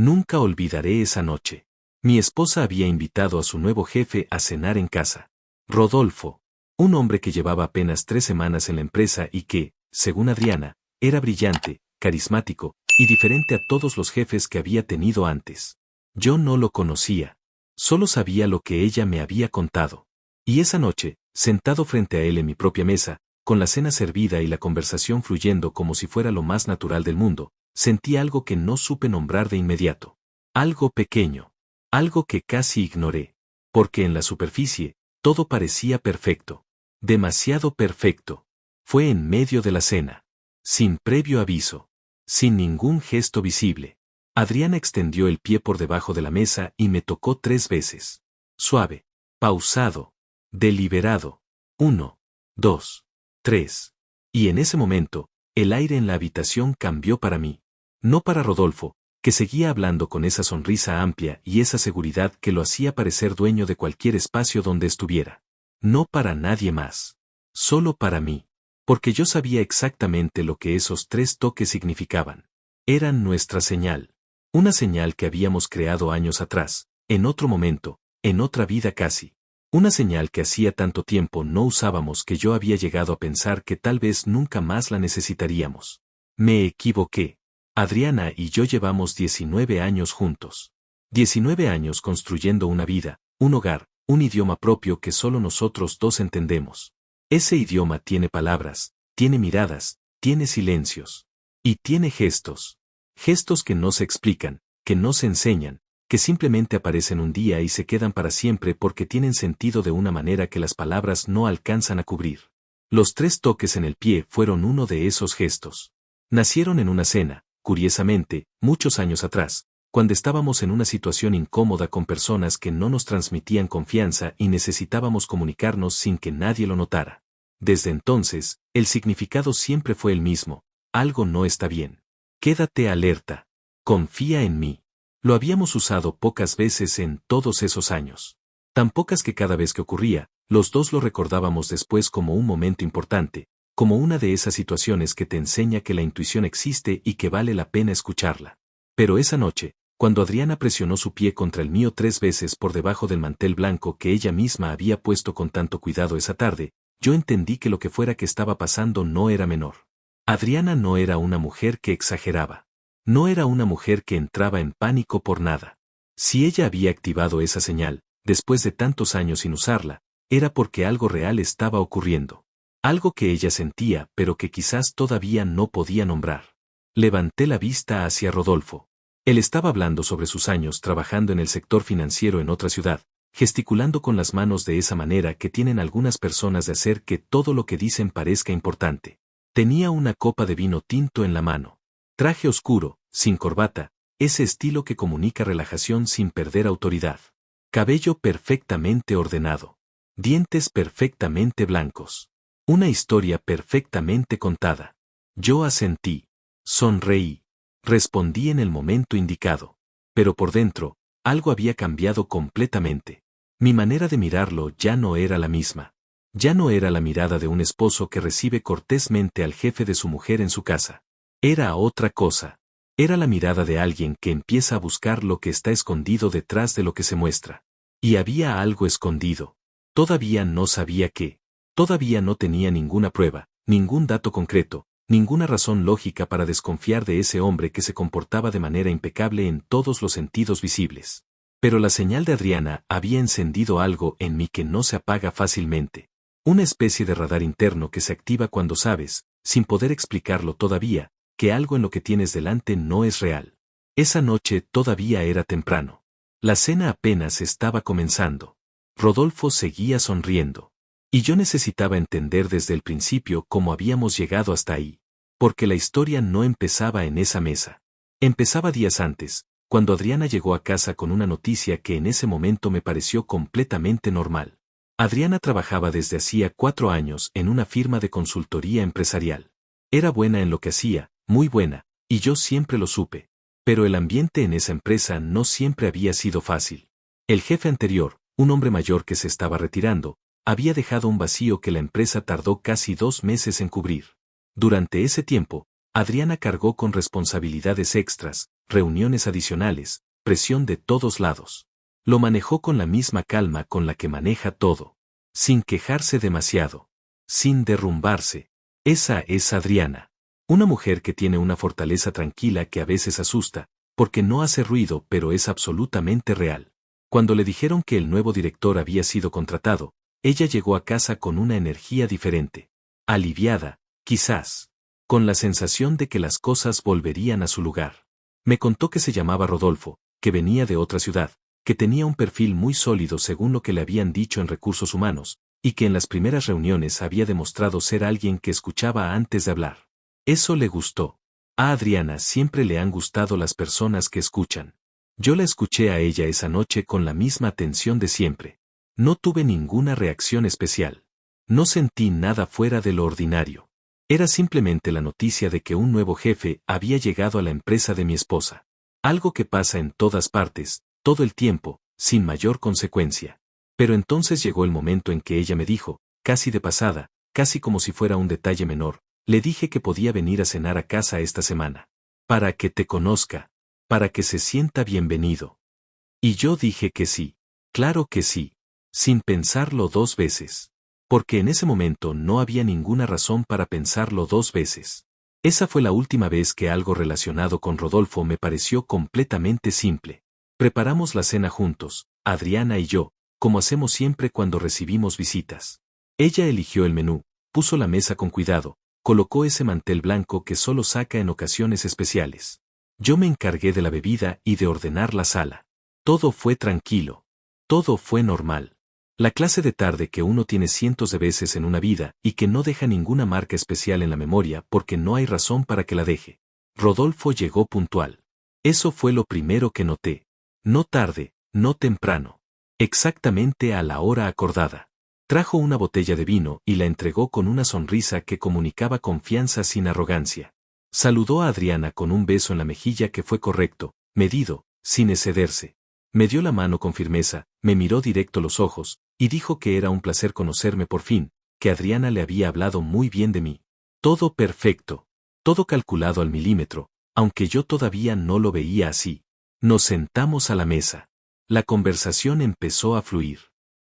Nunca olvidaré esa noche. Mi esposa había invitado a su nuevo jefe a cenar en casa. Rodolfo, un hombre que llevaba apenas 3 semanas en la empresa y que, según Adriana, era brillante, carismático y diferente a todos los jefes que había tenido antes. Yo no lo conocía. Solo sabía lo que ella me había contado. Y esa noche, sentado frente a él en mi propia mesa, con la cena servida y la conversación fluyendo como si fuera lo más natural del mundo, sentí algo que no supe nombrar de inmediato. Algo pequeño. Algo que casi ignoré. Porque en la superficie, todo parecía perfecto. Demasiado perfecto. Fue en medio de la cena. Sin previo aviso. Sin ningún gesto visible. Adriana extendió el pie por debajo de la mesa y me tocó 3 veces. Suave. Pausado. Deliberado. 1, 2, 3. Y en ese momento, el aire en la habitación cambió para mí. No para Rodolfo, que seguía hablando con esa sonrisa amplia y esa seguridad que lo hacía parecer dueño de cualquier espacio donde estuviera. No para nadie más. Solo para mí. Porque yo sabía exactamente lo que esos 3 toques significaban. Eran nuestra señal. Una señal que habíamos creado años atrás, en otro momento, en otra vida casi. Una señal que hacía tanto tiempo no usábamos que yo había llegado a pensar que tal vez nunca más la necesitaríamos. Me equivoqué. Adriana y yo llevamos 19 años juntos. 19 años construyendo una vida, un hogar, un idioma propio que solo nosotros 2 entendemos. Ese idioma tiene palabras, tiene miradas, tiene silencios. Y tiene gestos. Gestos que no se explican, que no se enseñan, que simplemente aparecen un día y se quedan para siempre porque tienen sentido de una manera que las palabras no alcanzan a cubrir. Los 3 toques en el pie fueron uno de esos gestos. Nacieron en una cena, curiosamente, muchos años atrás, cuando estábamos en una situación incómoda con personas que no nos transmitían confianza y necesitábamos comunicarnos sin que nadie lo notara. Desde entonces, el significado siempre fue el mismo: algo no está bien. Quédate alerta. Confía en mí. Lo habíamos usado pocas veces en todos esos años. Tan pocas que cada vez que ocurría, los 2 lo recordábamos después como un momento importante, como una de esas situaciones que te enseña que la intuición existe y que vale la pena escucharla. Pero esa noche, cuando Adriana presionó su pie contra el mío 3 veces por debajo del mantel blanco que ella misma había puesto con tanto cuidado esa tarde, yo entendí que lo que fuera que estaba pasando no era menor. Adriana no era una mujer que exageraba. No era una mujer que entraba en pánico por nada. Si ella había activado esa señal, después de tantos años sin usarla, era porque algo real estaba ocurriendo. Algo que ella sentía pero que quizás todavía no podía nombrar. Levanté la vista hacia Rodolfo. Él estaba hablando sobre sus años trabajando en el sector financiero en otra ciudad, gesticulando con las manos de esa manera que tienen algunas personas de hacer que todo lo que dicen parezca importante. Tenía una copa de vino tinto en la mano. Traje oscuro, sin corbata, ese estilo que comunica relajación sin perder autoridad. Cabello perfectamente ordenado. Dientes perfectamente blancos. Una historia perfectamente contada. Yo asentí. Sonreí. Respondí en el momento indicado. Pero por dentro, algo había cambiado completamente. Mi manera de mirarlo ya no era la misma. Ya no era la mirada de un esposo que recibe cortésmente al jefe de su mujer en su casa. Era otra cosa. Era la mirada de alguien que empieza a buscar lo que está escondido detrás de lo que se muestra. Y había algo escondido. Todavía no sabía qué. Todavía no tenía ninguna prueba, ningún dato concreto, ninguna razón lógica para desconfiar de ese hombre que se comportaba de manera impecable en todos los sentidos visibles. Pero la señal de Adriana había encendido algo en mí que no se apaga fácilmente. Una especie de radar interno que se activa cuando sabes, sin poder explicarlo todavía, que algo en lo que tienes delante no es real. Esa noche todavía era temprano. La cena apenas estaba comenzando. Rodolfo seguía sonriendo. Y yo necesitaba entender desde el principio cómo habíamos llegado hasta ahí. Porque la historia no empezaba en esa mesa. Empezaba días antes, cuando Adriana llegó a casa con una noticia que en ese momento me pareció completamente normal. Adriana trabajaba desde hacía 4 años en una firma de consultoría empresarial. Era buena en lo que hacía, muy buena, y yo siempre lo supe. Pero el ambiente en esa empresa no siempre había sido fácil. El jefe anterior, un hombre mayor que se estaba retirando, había dejado un vacío que la empresa tardó casi 2 meses en cubrir. Durante ese tiempo, Adriana cargó con responsabilidades extras, reuniones adicionales, presión de todos lados. Lo manejó con la misma calma con la que maneja todo. Sin quejarse demasiado. Sin derrumbarse. Esa es Adriana. Una mujer que tiene una fortaleza tranquila que a veces asusta, porque no hace ruido pero es absolutamente real. Cuando le dijeron que el nuevo director había sido contratado, ella llegó a casa con una energía diferente. Aliviada, quizás. Con la sensación de que las cosas volverían a su lugar. Me contó que se llamaba Rodolfo, que venía de otra ciudad, que tenía un perfil muy sólido según lo que le habían dicho en recursos humanos, y que en las primeras reuniones había demostrado ser alguien que escuchaba antes de hablar. Eso le gustó. A Adriana siempre le han gustado las personas que escuchan. Yo la escuché a ella esa noche con la misma atención de siempre. No tuve ninguna reacción especial. No sentí nada fuera de lo ordinario. Era simplemente la noticia de que un nuevo jefe había llegado a la empresa de mi esposa. Algo que pasa en todas partes, todo el tiempo, sin mayor consecuencia. Pero entonces llegó el momento en que ella me dijo, casi de pasada, casi como si fuera un detalle menor, le dije que podía venir a cenar a casa esta semana. Para que te conozca. Para que se sienta bienvenido. Y yo dije que sí. Claro que sí. Sin pensarlo dos veces. Porque en ese momento no había ninguna razón para pensarlo dos veces. Esa fue la última vez que algo relacionado con Rodolfo me pareció completamente simple. Preparamos la cena juntos, Adriana y yo, como hacemos siempre cuando recibimos visitas. Ella eligió el menú, puso la mesa con cuidado, colocó ese mantel blanco que solo saca en ocasiones especiales. Yo me encargué de la bebida y de ordenar la sala. Todo fue tranquilo. Todo fue normal. La clase de tarde que uno tiene cientos de veces en una vida y que no deja ninguna marca especial en la memoria porque no hay razón para que la deje. Rodolfo llegó puntual. Eso fue lo primero que noté. No tarde, no temprano. Exactamente a la hora acordada. Trajo una botella de vino y la entregó con una sonrisa que comunicaba confianza sin arrogancia. Saludó a Adriana con un beso en la mejilla que fue correcto, medido, sin excederse. Me dio la mano con firmeza, me miró directo los ojos, y dijo que era un placer conocerme por fin, que Adriana le había hablado muy bien de mí. Todo perfecto. Todo calculado al milímetro, aunque yo todavía no lo veía así. Nos sentamos a la mesa. La conversación empezó a fluir.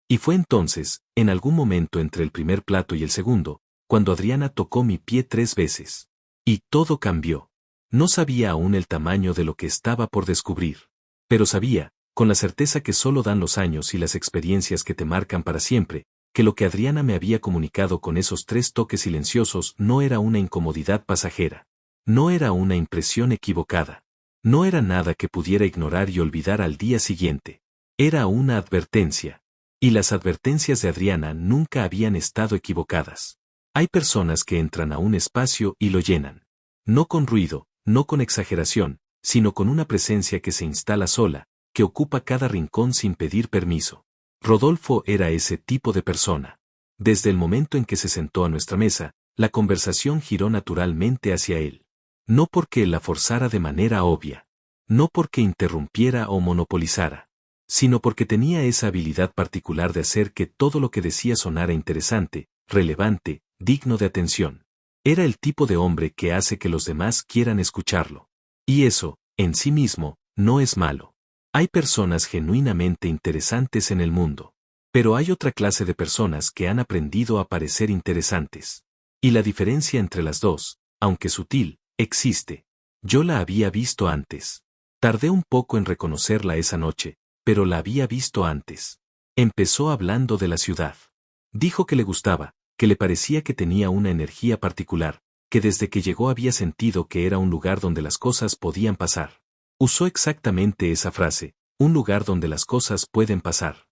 Y fue entonces, en algún momento entre el primer plato y el segundo, cuando Adriana tocó mi pie 3 veces. Y todo cambió. No sabía aún el tamaño de lo que estaba por descubrir. Pero sabía, con la certeza que solo dan los años y las experiencias que te marcan para siempre, que lo que Adriana me había comunicado con esos 3 toques silenciosos no era una incomodidad pasajera. No era una impresión equivocada. No era nada que pudiera ignorar y olvidar al día siguiente. Era una advertencia. Y las advertencias de Adriana nunca habían estado equivocadas. Hay personas que entran a un espacio y lo llenan. No con ruido, no con exageración, sino con una presencia que se instala sola, que ocupa cada rincón sin pedir permiso. Rodolfo era ese tipo de persona. Desde el momento en que se sentó a nuestra mesa, la conversación giró naturalmente hacia él. No porque la forzara de manera obvia. No porque interrumpiera o monopolizara. Sino porque tenía esa habilidad particular de hacer que todo lo que decía sonara interesante, relevante, digno de atención. Era el tipo de hombre que hace que los demás quieran escucharlo. Y eso, en sí mismo, no es malo. Hay personas genuinamente interesantes en el mundo. Pero hay otra clase de personas que han aprendido a parecer interesantes. Y la diferencia entre las dos, aunque sutil, existe. Yo la había visto antes. Tardé un poco en reconocerla esa noche, pero la había visto antes. Empezó hablando de la ciudad. Dijo que le gustaba, que le parecía que tenía una energía particular, que desde que llegó había sentido que era un lugar donde las cosas podían pasar. Usó exactamente esa frase, un lugar donde las cosas pueden pasar.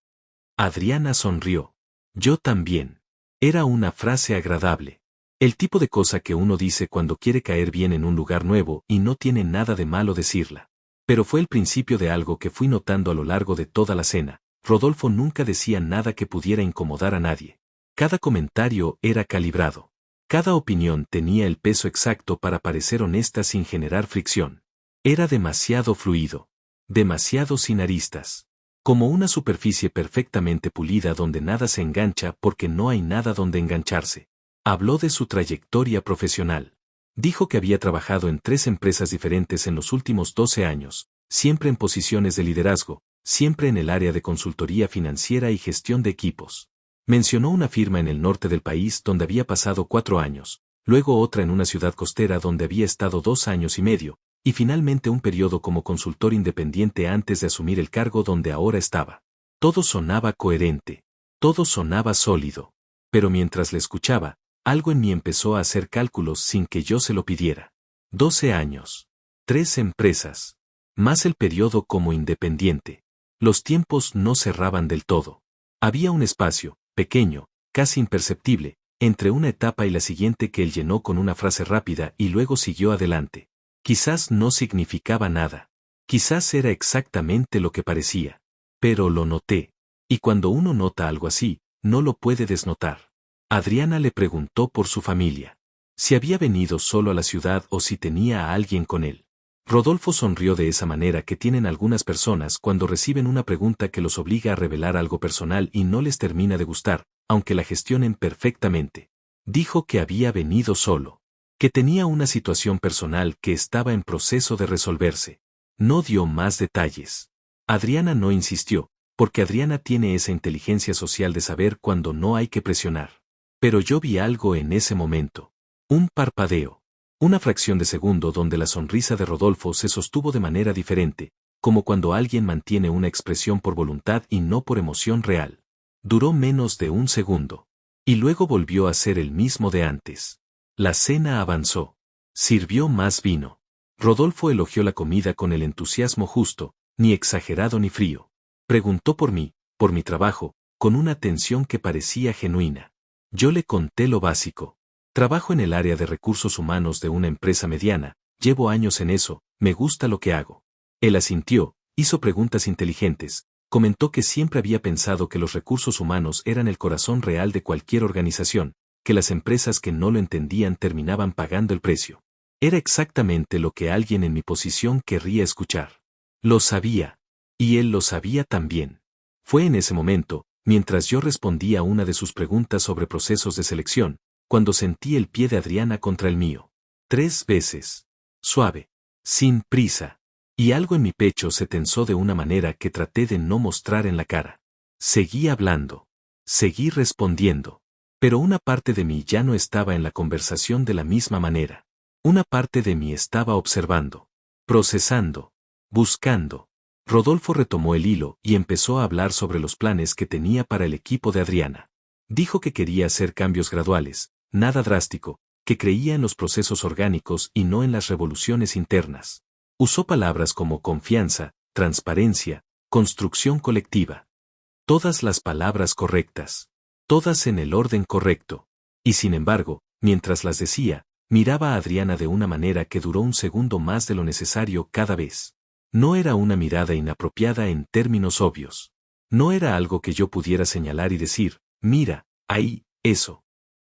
Adriana sonrió. Yo también. Era una frase agradable. El tipo de cosa que uno dice cuando quiere caer bien en un lugar nuevo y no tiene nada de malo decirla. Pero fue el principio de algo que fui notando a lo largo de toda la cena. Rodolfo nunca decía nada que pudiera incomodar a nadie. Cada comentario era calibrado. Cada opinión tenía el peso exacto para parecer honesta sin generar fricción. Era demasiado fluido. Demasiado sin aristas. Como una superficie perfectamente pulida donde nada se engancha porque no hay nada donde engancharse. Habló de su trayectoria profesional. Dijo que había trabajado en 3 empresas diferentes en los últimos 12 años, siempre en posiciones de liderazgo, siempre en el área de consultoría financiera y gestión de equipos. Mencionó una firma en el norte del país donde había pasado 4 años, luego otra en una ciudad costera donde había estado 2 años y medio, y finalmente un periodo como consultor independiente antes de asumir el cargo donde ahora estaba. Todo sonaba coherente, todo sonaba sólido. Pero mientras le escuchaba, algo en mí empezó a hacer cálculos sin que yo se lo pidiera. 12 años. 3 empresas. Más el periodo como independiente. Los tiempos no cerraban del todo. Había un espacio, pequeño, casi imperceptible, entre una etapa y la siguiente que él llenó con una frase rápida y luego siguió adelante. Quizás no significaba nada. Quizás era exactamente lo que parecía. Pero lo noté. Y cuando uno nota algo así, no lo puede desnotar. Adriana le preguntó por su familia. Si había venido solo a la ciudad o si tenía a alguien con él. Rodolfo sonrió de esa manera que tienen algunas personas cuando reciben una pregunta que los obliga a revelar algo personal y no les termina de gustar, aunque la gestionen perfectamente. Dijo que había venido solo. Que tenía una situación personal que estaba en proceso de resolverse. No dio más detalles. Adriana no insistió, porque Adriana tiene esa inteligencia social de saber cuando no hay que presionar. Pero yo vi algo en ese momento. Un parpadeo. Una fracción de segundo donde la sonrisa de Rodolfo se sostuvo de manera diferente, como cuando alguien mantiene una expresión por voluntad y no por emoción real. Duró menos de un segundo. Y luego volvió a ser el mismo de antes. La cena avanzó. Sirvió más vino. Rodolfo elogió la comida con el entusiasmo justo, ni exagerado ni frío. Preguntó por mí, por mi trabajo, con una atención que parecía genuina. Yo le conté lo básico. Trabajo en el área de recursos humanos de una empresa mediana, llevo años en eso, me gusta lo que hago. Él asintió, hizo preguntas inteligentes, comentó que siempre había pensado que los recursos humanos eran el corazón real de cualquier organización, que las empresas que no lo entendían terminaban pagando el precio. Era exactamente lo que alguien en mi posición querría escuchar. Lo sabía. Y él lo sabía también. Fue en ese momento, mientras yo respondía a una de sus preguntas sobre procesos de selección, cuando sentí el pie de Adriana contra el mío. 3 veces. Suave. Sin prisa. Y algo en mi pecho se tensó de una manera que traté de no mostrar en la cara. Seguí hablando. Seguí respondiendo. Pero una parte de mí ya no estaba en la conversación de la misma manera. Una parte de mí estaba observando. Procesando. Buscando. Rodolfo retomó el hilo y empezó a hablar sobre los planes que tenía para el equipo de Adriana. Dijo que quería hacer cambios graduales, nada drástico, que creía en los procesos orgánicos y no en las revoluciones internas. Usó palabras como confianza, transparencia, construcción colectiva. Todas las palabras correctas. Todas en el orden correcto. Y sin embargo, mientras las decía, miraba a Adriana de una manera que duró un segundo más de lo necesario cada vez. No era una mirada inapropiada en términos obvios. No era algo que yo pudiera señalar y decir, mira, ahí, eso.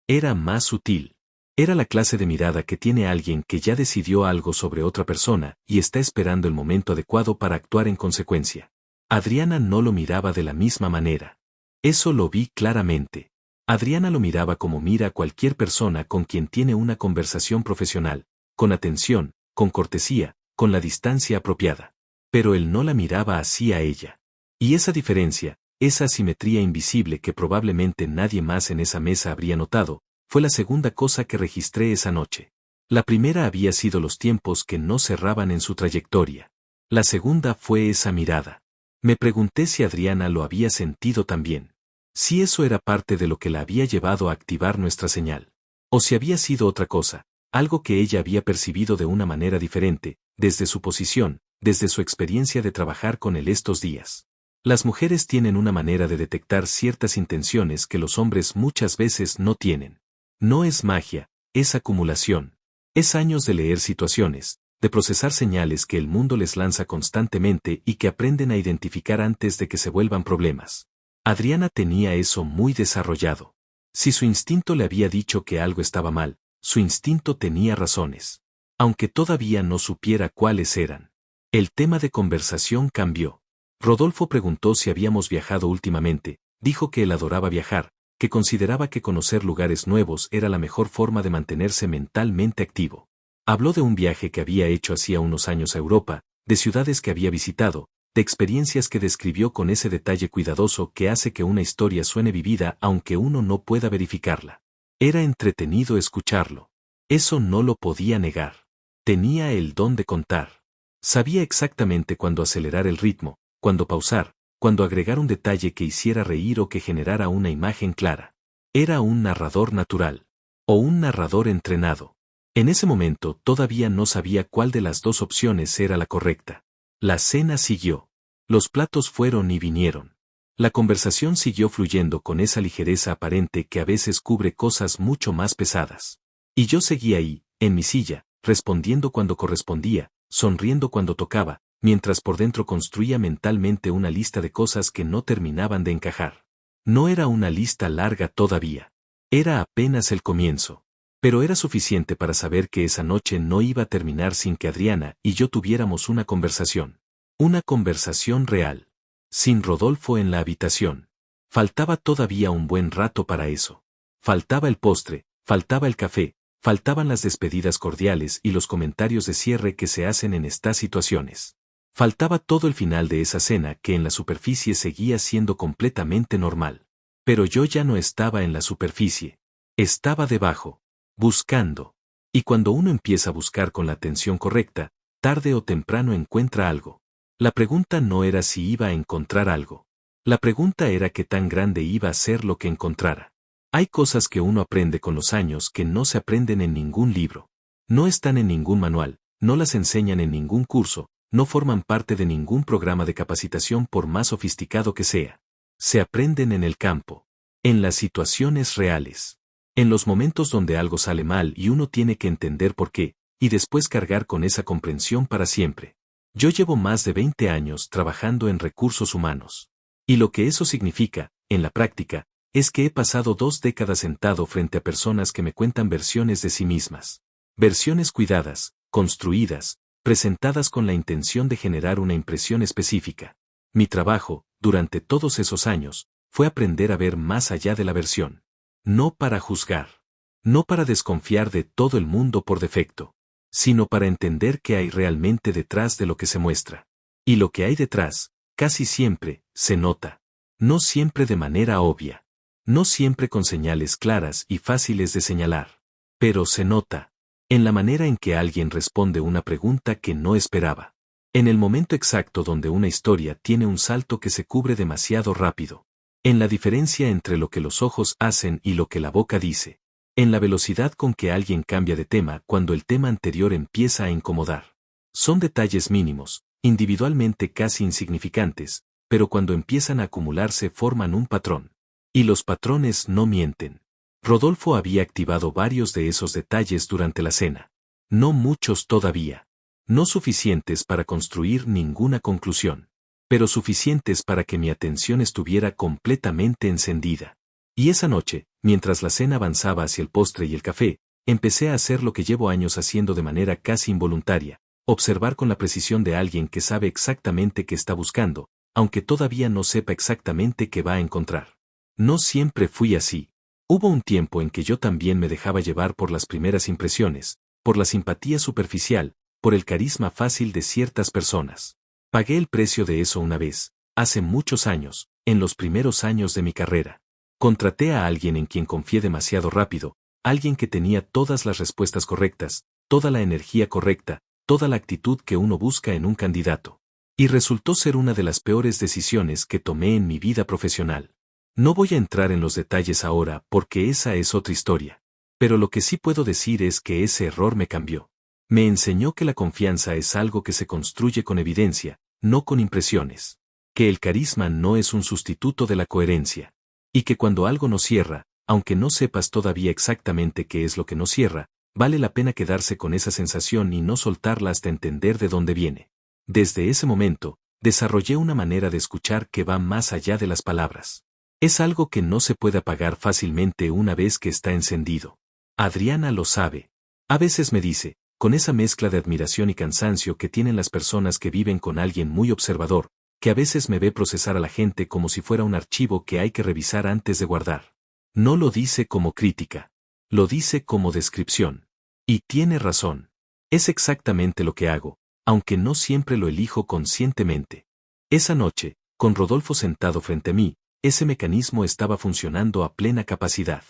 Era más sutil. Era la clase de mirada que tiene alguien que ya decidió algo sobre otra persona y está esperando el momento adecuado para actuar en consecuencia. Adriana no lo miraba de la misma manera. Eso lo vi claramente. Adriana lo miraba como mira a cualquier persona con quien tiene una conversación profesional, con atención, con cortesía, con la distancia apropiada. Pero él no la miraba así a ella. Y esa diferencia, esa asimetría invisible que probablemente nadie más en esa mesa habría notado, fue la segunda cosa que registré esa noche. La primera había sido los tiempos que no cerraban en su trayectoria. La segunda fue esa mirada. Me pregunté si Adriana lo había sentido también. Si eso era parte de lo que la había llevado a activar nuestra señal. O si había sido otra cosa, algo que ella había percibido de una manera diferente, desde su posición, desde su experiencia de trabajar con él estos días. Las mujeres tienen una manera de detectar ciertas intenciones que los hombres muchas veces no tienen. No es magia, es acumulación. Es años de leer situaciones, de procesar señales que el mundo les lanza constantemente y que aprenden a identificar antes de que se vuelvan problemas. Adriana tenía eso muy desarrollado. Si su instinto le había dicho que algo estaba mal, su instinto tenía razones. Aunque todavía no supiera cuáles eran. El tema de conversación cambió. Rodolfo preguntó si habíamos viajado últimamente, dijo que él adoraba viajar, que consideraba que conocer lugares nuevos era la mejor forma de mantenerse mentalmente activo. Habló de un viaje que había hecho hacía unos años a Europa, de ciudades que había visitado, de experiencias que describió con ese detalle cuidadoso que hace que una historia suene vivida aunque uno no pueda verificarla. Era entretenido escucharlo. Eso no lo podía negar. Tenía el don de contar. Sabía exactamente cuándo acelerar el ritmo, cuándo pausar, cuándo agregar un detalle que hiciera reír o que generara una imagen clara. Era un narrador natural. O un narrador entrenado. En ese momento todavía no sabía cuál de las dos opciones era la correcta. La cena siguió. Los platos fueron y vinieron. La conversación siguió fluyendo con esa ligereza aparente que a veces cubre cosas mucho más pesadas. Y yo seguía ahí, en mi silla, respondiendo cuando correspondía, sonriendo cuando tocaba, mientras por dentro construía mentalmente una lista de cosas que no terminaban de encajar. No era una lista larga todavía. Era apenas el comienzo. Pero era suficiente para saber que esa noche no iba a terminar sin que Adriana y yo tuviéramos una conversación. Una conversación real. Sin Rodolfo en la habitación. Faltaba todavía un buen rato para eso. Faltaba el postre, faltaba el café, faltaban las despedidas cordiales y los comentarios de cierre que se hacen en estas situaciones. Faltaba todo el final de esa cena que en la superficie seguía siendo completamente normal. Pero yo ya no estaba en la superficie. Estaba debajo. Buscando. Y cuando uno empieza a buscar con la atención correcta, tarde o temprano encuentra algo. La pregunta no era si iba a encontrar algo. La pregunta era qué tan grande iba a ser lo que encontrara. Hay cosas que uno aprende con los años que no se aprenden en ningún libro. No están en ningún manual, no las enseñan en ningún curso, no forman parte de ningún programa de capacitación por más sofisticado que sea. Se aprenden en el campo. En las situaciones reales. En los momentos donde algo sale mal y uno tiene que entender por qué, y después cargar con esa comprensión para siempre. Yo llevo más de 20 años trabajando en recursos humanos. Y lo que eso significa, en la práctica, es que he pasado 2 décadas sentado frente a personas que me cuentan versiones de sí mismas. Versiones cuidadas, construidas, presentadas con la intención de generar una impresión específica. Mi trabajo, durante todos esos años, fue aprender a ver más allá de la versión. No para juzgar. No para desconfiar de todo el mundo por defecto. Sino para entender qué hay realmente detrás de lo que se muestra. Y lo que hay detrás, casi siempre, se nota. No siempre de manera obvia. No siempre con señales claras y fáciles de señalar. Pero se nota. En la manera en que alguien responde una pregunta que no esperaba. En el momento exacto donde una historia tiene un salto que se cubre demasiado rápido. En la diferencia entre lo que los ojos hacen y lo que la boca dice. En la velocidad con que alguien cambia de tema cuando el tema anterior empieza a incomodar. Son detalles mínimos, individualmente casi insignificantes, pero cuando empiezan a acumularse forman un patrón. Y los patrones no mienten. Rodolfo había activado varios de esos detalles durante la cena. No muchos todavía. No suficientes para construir ninguna conclusión. Pero suficientes para que mi atención estuviera completamente encendida. Y esa noche, mientras la cena avanzaba hacia el postre y el café, empecé a hacer lo que llevo años haciendo de manera casi involuntaria, observar con la precisión de alguien que sabe exactamente qué está buscando, aunque todavía no sepa exactamente qué va a encontrar. No siempre fui así. Hubo un tiempo en que yo también me dejaba llevar por las primeras impresiones, por la simpatía superficial, por el carisma fácil de ciertas personas. Pagué el precio de eso una vez, hace muchos años, en los primeros años de mi carrera. Contraté a alguien en quien confié demasiado rápido, alguien que tenía todas las respuestas correctas, toda la energía correcta, toda la actitud que uno busca en un candidato. Y resultó ser una de las peores decisiones que tomé en mi vida profesional. No voy a entrar en los detalles ahora porque esa es otra historia. Pero lo que sí puedo decir es que ese error me cambió. Me enseñó que la confianza es algo que se construye con evidencia, no con impresiones. Que el carisma no es un sustituto de la coherencia. Y que cuando algo no cierra, aunque no sepas todavía exactamente qué es lo que no cierra, vale la pena quedarse con esa sensación y no soltarla hasta entender de dónde viene. Desde ese momento, desarrollé una manera de escuchar que va más allá de las palabras. Es algo que no se puede apagar fácilmente una vez que está encendido. Adriana lo sabe. A veces me dice, con esa mezcla de admiración y cansancio que tienen las personas que viven con alguien muy observador, que a veces me ve procesar a la gente como si fuera un archivo que hay que revisar antes de guardar. No lo dice como crítica. Lo dice como descripción. Y tiene razón. Es exactamente lo que hago, aunque no siempre lo elijo conscientemente. Esa noche, con Rodolfo sentado frente a mí, ese mecanismo estaba funcionando a plena capacidad.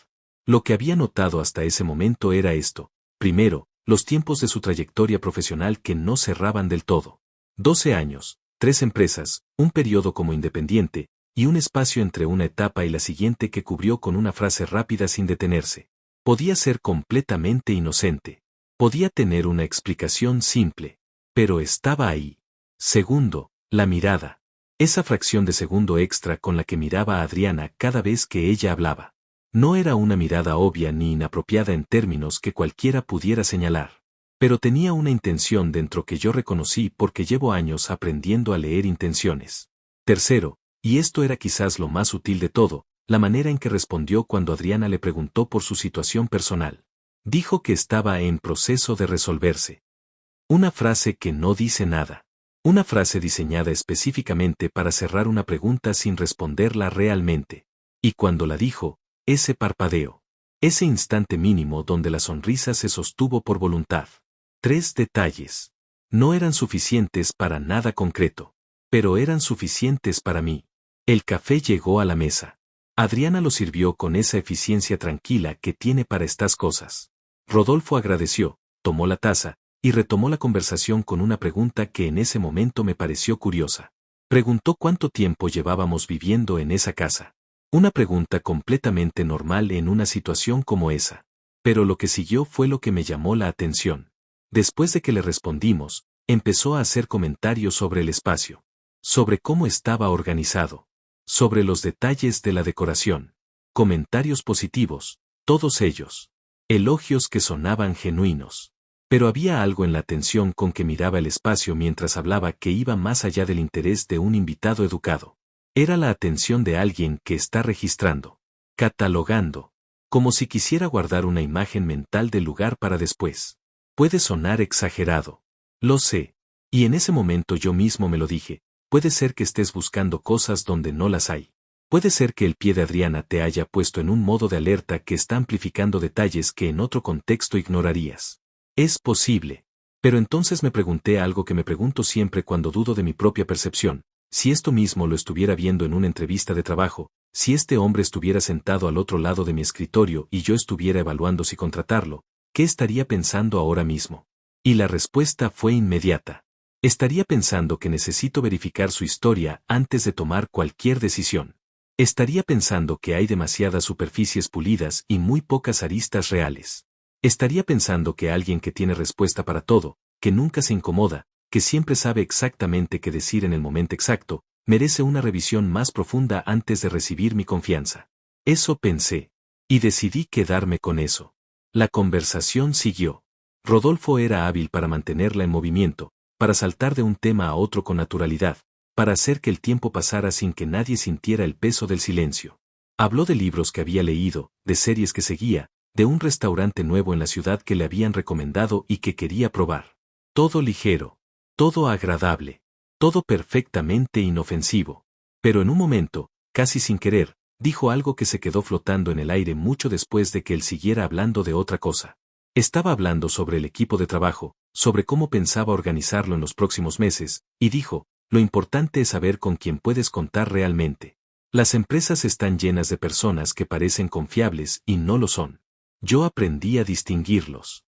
Lo que había notado hasta ese momento era esto. Primero, los tiempos de su trayectoria profesional que no cerraban del todo. 12 años, 3 empresas, un periodo como independiente, y un espacio entre una etapa y la siguiente que cubrió con una frase rápida sin detenerse. Podía ser completamente inocente. Podía tener una explicación simple. Pero estaba ahí. Segundo, la mirada. Esa fracción de segundo extra con la que miraba a Adriana cada vez que ella hablaba. No era una mirada obvia ni inapropiada en términos que cualquiera pudiera señalar. Pero tenía una intención dentro que yo reconocí porque llevo años aprendiendo a leer intenciones. Tercero, y esto era quizás lo más sutil de todo, la manera en que respondió cuando Adriana le preguntó por su situación personal. Dijo que estaba en proceso de resolverse. Una frase que no dice nada. Una frase diseñada específicamente para cerrar una pregunta sin responderla realmente. Y cuando la dijo, ese parpadeo. Ese instante mínimo donde la sonrisa se sostuvo por voluntad. 3 detalles. No eran suficientes para nada concreto. Pero eran suficientes para mí. El café llegó a la mesa. Adriana lo sirvió con esa eficiencia tranquila que tiene para estas cosas. Rodolfo agradeció, tomó la taza, y retomó la conversación con una pregunta que en ese momento me pareció curiosa. Preguntó cuánto tiempo llevábamos viviendo en esa casa. Una pregunta completamente normal en una situación como esa. Pero lo que siguió fue lo que me llamó la atención. Después de que le respondimos, empezó a hacer comentarios sobre el espacio. Sobre cómo estaba organizado. Sobre los detalles de la decoración. Comentarios positivos, todos ellos. Elogios que sonaban genuinos. Pero había algo en la atención con que miraba el espacio mientras hablaba que iba más allá del interés de un invitado educado. Era la atención de alguien que está registrando, catalogando, como si quisiera guardar una imagen mental del lugar para después. Puede sonar exagerado. Lo sé. Y en ese momento yo mismo me lo dije, puede ser que estés buscando cosas donde no las hay. Puede ser que el pie de Adriana te haya puesto en un modo de alerta que está amplificando detalles que en otro contexto ignorarías. Es posible. Pero entonces me pregunté algo que me pregunto siempre cuando dudo de mi propia percepción. Si esto mismo lo estuviera viendo en una entrevista de trabajo, si este hombre estuviera sentado al otro lado de mi escritorio y yo estuviera evaluando si contratarlo, ¿qué estaría pensando ahora mismo? Y la respuesta fue inmediata. Estaría pensando que necesito verificar su historia antes de tomar cualquier decisión. Estaría pensando que hay demasiadas superficies pulidas y muy pocas aristas reales. Estaría pensando que alguien que tiene respuesta para todo, que nunca se incomoda, que siempre sabe exactamente qué decir en el momento exacto, merece una revisión más profunda antes de recibir mi confianza. Eso pensé. Y decidí quedarme con eso. La conversación siguió. Rodolfo era hábil para mantenerla en movimiento, para saltar de un tema a otro con naturalidad, para hacer que el tiempo pasara sin que nadie sintiera el peso del silencio. Habló de libros que había leído, de series que seguía, de un restaurante nuevo en la ciudad que le habían recomendado y que quería probar. Todo ligero, todo agradable, todo perfectamente inofensivo. Pero en un momento, casi sin querer, dijo algo que se quedó flotando en el aire mucho después de que él siguiera hablando de otra cosa. Estaba hablando sobre el equipo de trabajo, sobre cómo pensaba organizarlo en los próximos meses, y dijo, lo importante es saber con quién puedes contar realmente. Las empresas están llenas de personas que parecen confiables y no lo son. Yo aprendí a distinguirlos.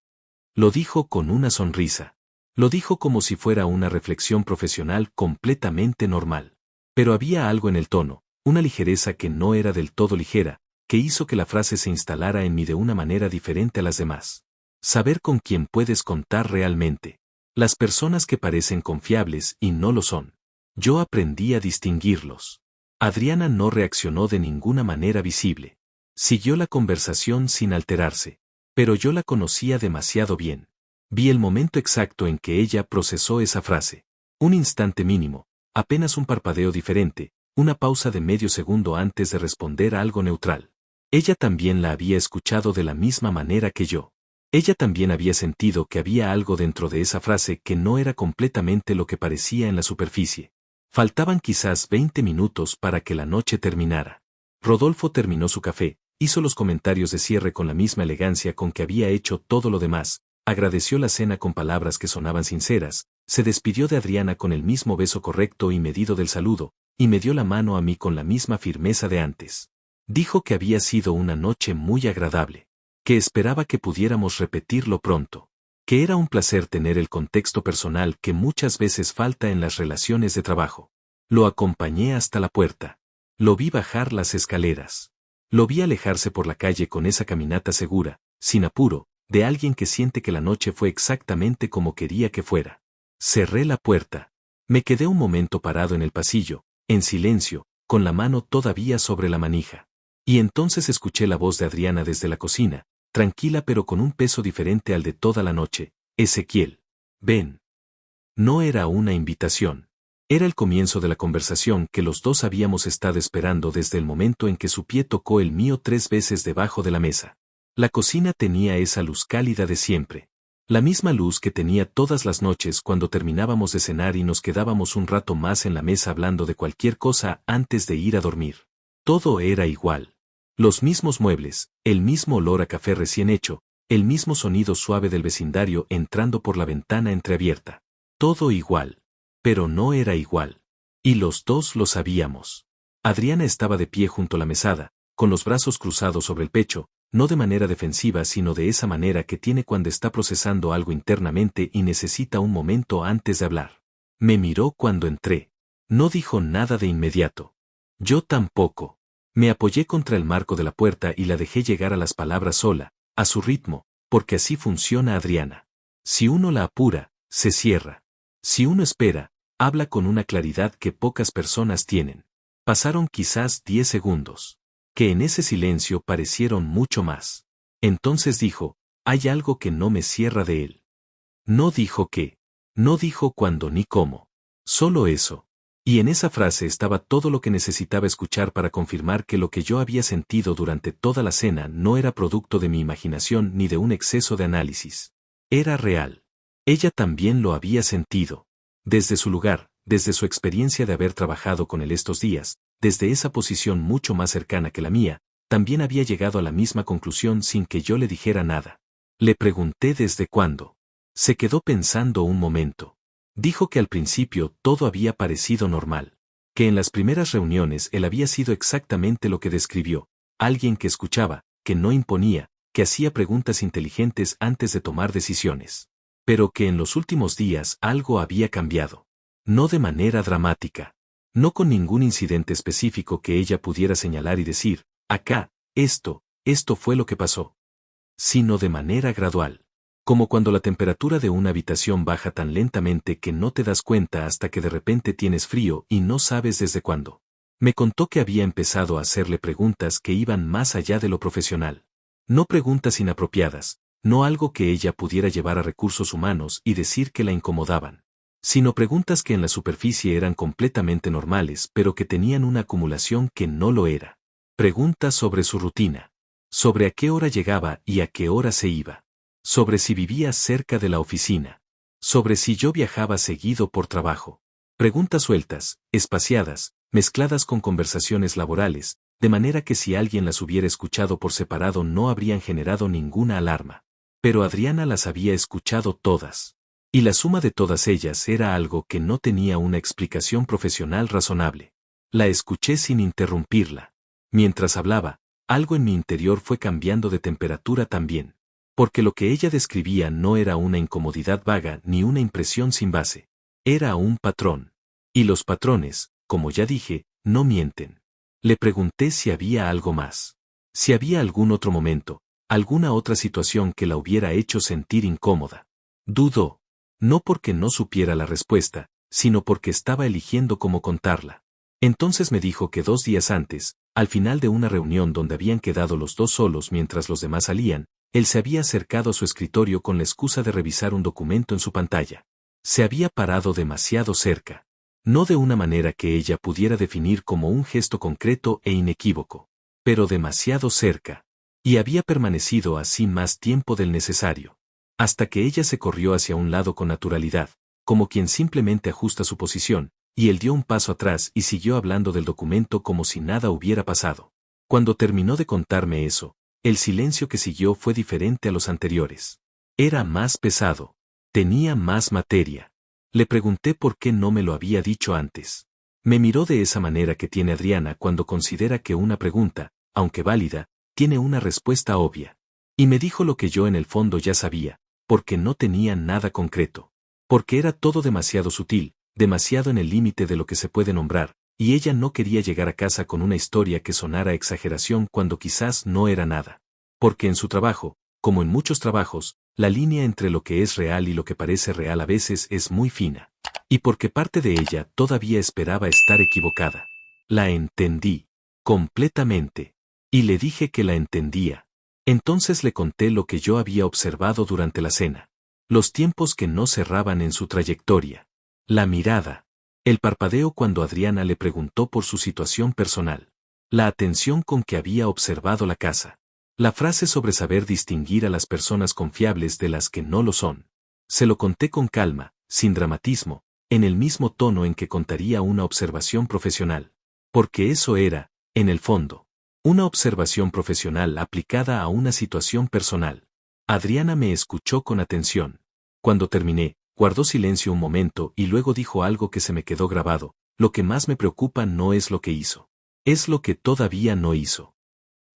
Lo dijo con una sonrisa. Lo dijo como si fuera una reflexión profesional completamente normal. Pero había algo en el tono, una ligereza que no era del todo ligera, que hizo que la frase se instalara en mí de una manera diferente a las demás. Saber con quién puedes contar realmente. Las personas que parecen confiables y no lo son. Yo aprendí a distinguirlos. Adriana no reaccionó de ninguna manera visible. Siguió la conversación sin alterarse. Pero yo la conocía demasiado bien. Vi el momento exacto en que ella procesó esa frase. Un instante mínimo, apenas un parpadeo diferente, una pausa de medio segundo antes de responder a algo neutral. Ella también la había escuchado de la misma manera que yo. Ella también había sentido que había algo dentro de esa frase que no era completamente lo que parecía en la superficie. Faltaban quizás 20 minutos para que la noche terminara. Rodolfo terminó su café, hizo los comentarios de cierre con la misma elegancia con que había hecho todo lo demás, agradeció la cena con palabras que sonaban sinceras, se despidió de Adriana con el mismo beso correcto y medido del saludo, y me dio la mano a mí con la misma firmeza de antes. Dijo que había sido una noche muy agradable, que esperaba que pudiéramos repetirlo pronto, que era un placer tener el contexto personal que muchas veces falta en las relaciones de trabajo. Lo acompañé hasta la puerta. Lo vi bajar las escaleras. Lo vi alejarse por la calle con esa caminata segura, sin apuro, de alguien que siente que la noche fue exactamente como quería que fuera. Cerré la puerta. Me quedé un momento parado en el pasillo, en silencio, con la mano todavía sobre la manija. Y entonces escuché la voz de Adriana desde la cocina, tranquila pero con un peso diferente al de toda la noche. Ezequiel. Ven. No era una invitación. Era el comienzo de la conversación que los dos habíamos estado esperando desde el momento en que su pie tocó el mío 3 veces debajo de la mesa. La cocina tenía esa luz cálida de siempre. La misma luz que tenía todas las noches cuando terminábamos de cenar y nos quedábamos un rato más en la mesa hablando de cualquier cosa antes de ir a dormir. Todo era igual. Los mismos muebles, el mismo olor a café recién hecho, el mismo sonido suave del vecindario entrando por la ventana entreabierta. Todo igual. Pero no era igual. Y los dos lo sabíamos. Adriana estaba de pie junto a la mesada, con los brazos cruzados sobre el pecho, no de manera defensiva sino de esa manera que tiene cuando está procesando algo internamente y necesita un momento antes de hablar. Me miró cuando entré. No dijo nada de inmediato. Yo tampoco. Me apoyé contra el marco de la puerta y la dejé llegar a las palabras sola, a su ritmo, porque así funciona Adriana. Si uno la apura, se cierra. Si uno espera, habla con una claridad que pocas personas tienen. Pasaron quizás 10 segundos, que en ese silencio parecieron mucho más. Entonces dijo, hay algo que no me cierra de él. No dijo qué. No dijo cuándo ni cómo. Solo eso. Y en esa frase estaba todo lo que necesitaba escuchar para confirmar que lo que yo había sentido durante toda la cena no era producto de mi imaginación ni de un exceso de análisis. Era real. Ella también lo había sentido. Desde su lugar, desde su experiencia de haber trabajado con él estos días, desde esa posición mucho más cercana que la mía, también había llegado a la misma conclusión sin que yo le dijera nada. Le pregunté desde cuándo. Se quedó pensando un momento. Dijo que al principio todo había parecido normal, que en las primeras reuniones él había sido exactamente lo que describió, alguien que escuchaba, que no imponía, que hacía preguntas inteligentes antes de tomar decisiones. Pero que en los últimos días algo había cambiado. No de manera dramática. No con ningún incidente específico que ella pudiera señalar y decir, acá, esto fue lo que pasó. Sino de manera gradual. Como cuando la temperatura de una habitación baja tan lentamente que no te das cuenta hasta que de repente tienes frío y no sabes desde cuándo. Me contó que había empezado a hacerle preguntas que iban más allá de lo profesional. No preguntas inapropiadas, no algo que ella pudiera llevar a recursos humanos y decir que la incomodaban, sino preguntas que en la superficie eran completamente normales pero que tenían una acumulación que no lo era. Preguntas sobre su rutina, sobre a qué hora llegaba y a qué hora se iba, sobre si vivía cerca de la oficina, sobre si yo viajaba seguido por trabajo. Preguntas sueltas, espaciadas, mezcladas con conversaciones laborales, de manera que si alguien las hubiera escuchado por separado no habrían generado ninguna alarma. Pero Adriana las había escuchado todas. Y la suma de todas ellas era algo que no tenía una explicación profesional razonable. La escuché sin interrumpirla. Mientras hablaba, algo en mi interior fue cambiando de temperatura también. Porque lo que ella describía no era una incomodidad vaga ni una impresión sin base. Era un patrón. Y los patrones, como ya dije, no mienten. Le pregunté si había algo más. Si había algún otro momento, alguna otra situación que la hubiera hecho sentir incómoda. Dudó. No porque no supiera la respuesta, sino porque estaba eligiendo cómo contarla. Entonces me dijo que 2 días antes, al final de una reunión donde habían quedado los dos solos mientras los demás salían, él se había acercado a su escritorio con la excusa de revisar un documento en su pantalla. Se había parado demasiado cerca. No de una manera que ella pudiera definir como un gesto concreto e inequívoco, pero demasiado cerca. Y había permanecido así más tiempo del necesario. Hasta que ella se corrió hacia un lado con naturalidad, como quien simplemente ajusta su posición, y él dio un paso atrás y siguió hablando del documento como si nada hubiera pasado. Cuando terminó de contarme eso, el silencio que siguió fue diferente a los anteriores. Era más pesado. Tenía más materia. Le pregunté por qué no me lo había dicho antes. Me miró de esa manera que tiene Adriana cuando considera que una pregunta, aunque válida, tiene una respuesta obvia. Y me dijo lo que yo en el fondo ya sabía, porque no tenía nada concreto. Porque era todo demasiado sutil, demasiado en el límite de lo que se puede nombrar, y ella no quería llegar a casa con una historia que sonara exageración cuando quizás no era nada. Porque en su trabajo, como en muchos trabajos, la línea entre lo que es real y lo que parece real a veces es muy fina. Y porque parte de ella todavía esperaba estar equivocada. La entendí. Completamente. Y le dije que la entendía. Entonces le conté lo que yo había observado durante la cena. Los tiempos que no cerraban en su trayectoria. La mirada. El parpadeo cuando Adriana le preguntó por su situación personal. La atención con que había observado la casa. La frase sobre saber distinguir a las personas confiables de las que no lo son. Se lo conté con calma, sin dramatismo, en el mismo tono en que contaría una observación profesional. Porque eso era, en el fondo, una observación profesional aplicada a una situación personal. Adriana me escuchó con atención. Cuando terminé, guardó silencio un momento y luego dijo algo que se me quedó grabado: lo que más me preocupa no es lo que hizo. Es lo que todavía no hizo.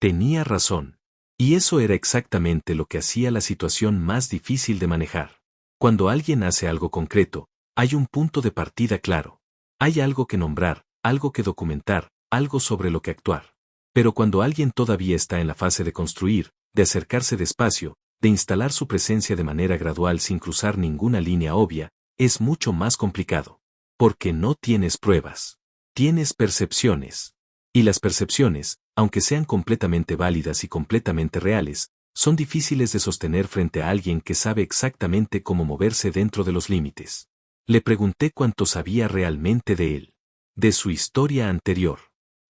Tenía razón. Y eso era exactamente lo que hacía la situación más difícil de manejar. Cuando alguien hace algo concreto, hay un punto de partida claro. Hay algo que nombrar, algo que documentar, algo sobre lo que actuar. Pero cuando alguien todavía está en la fase de construir, de acercarse despacio, de instalar su presencia de manera gradual sin cruzar ninguna línea obvia, es mucho más complicado. Porque no tienes pruebas. Tienes percepciones. Y las percepciones, aunque sean completamente válidas y completamente reales, son difíciles de sostener frente a alguien que sabe exactamente cómo moverse dentro de los límites. Le pregunté cuánto sabía realmente de él. De su historia anterior.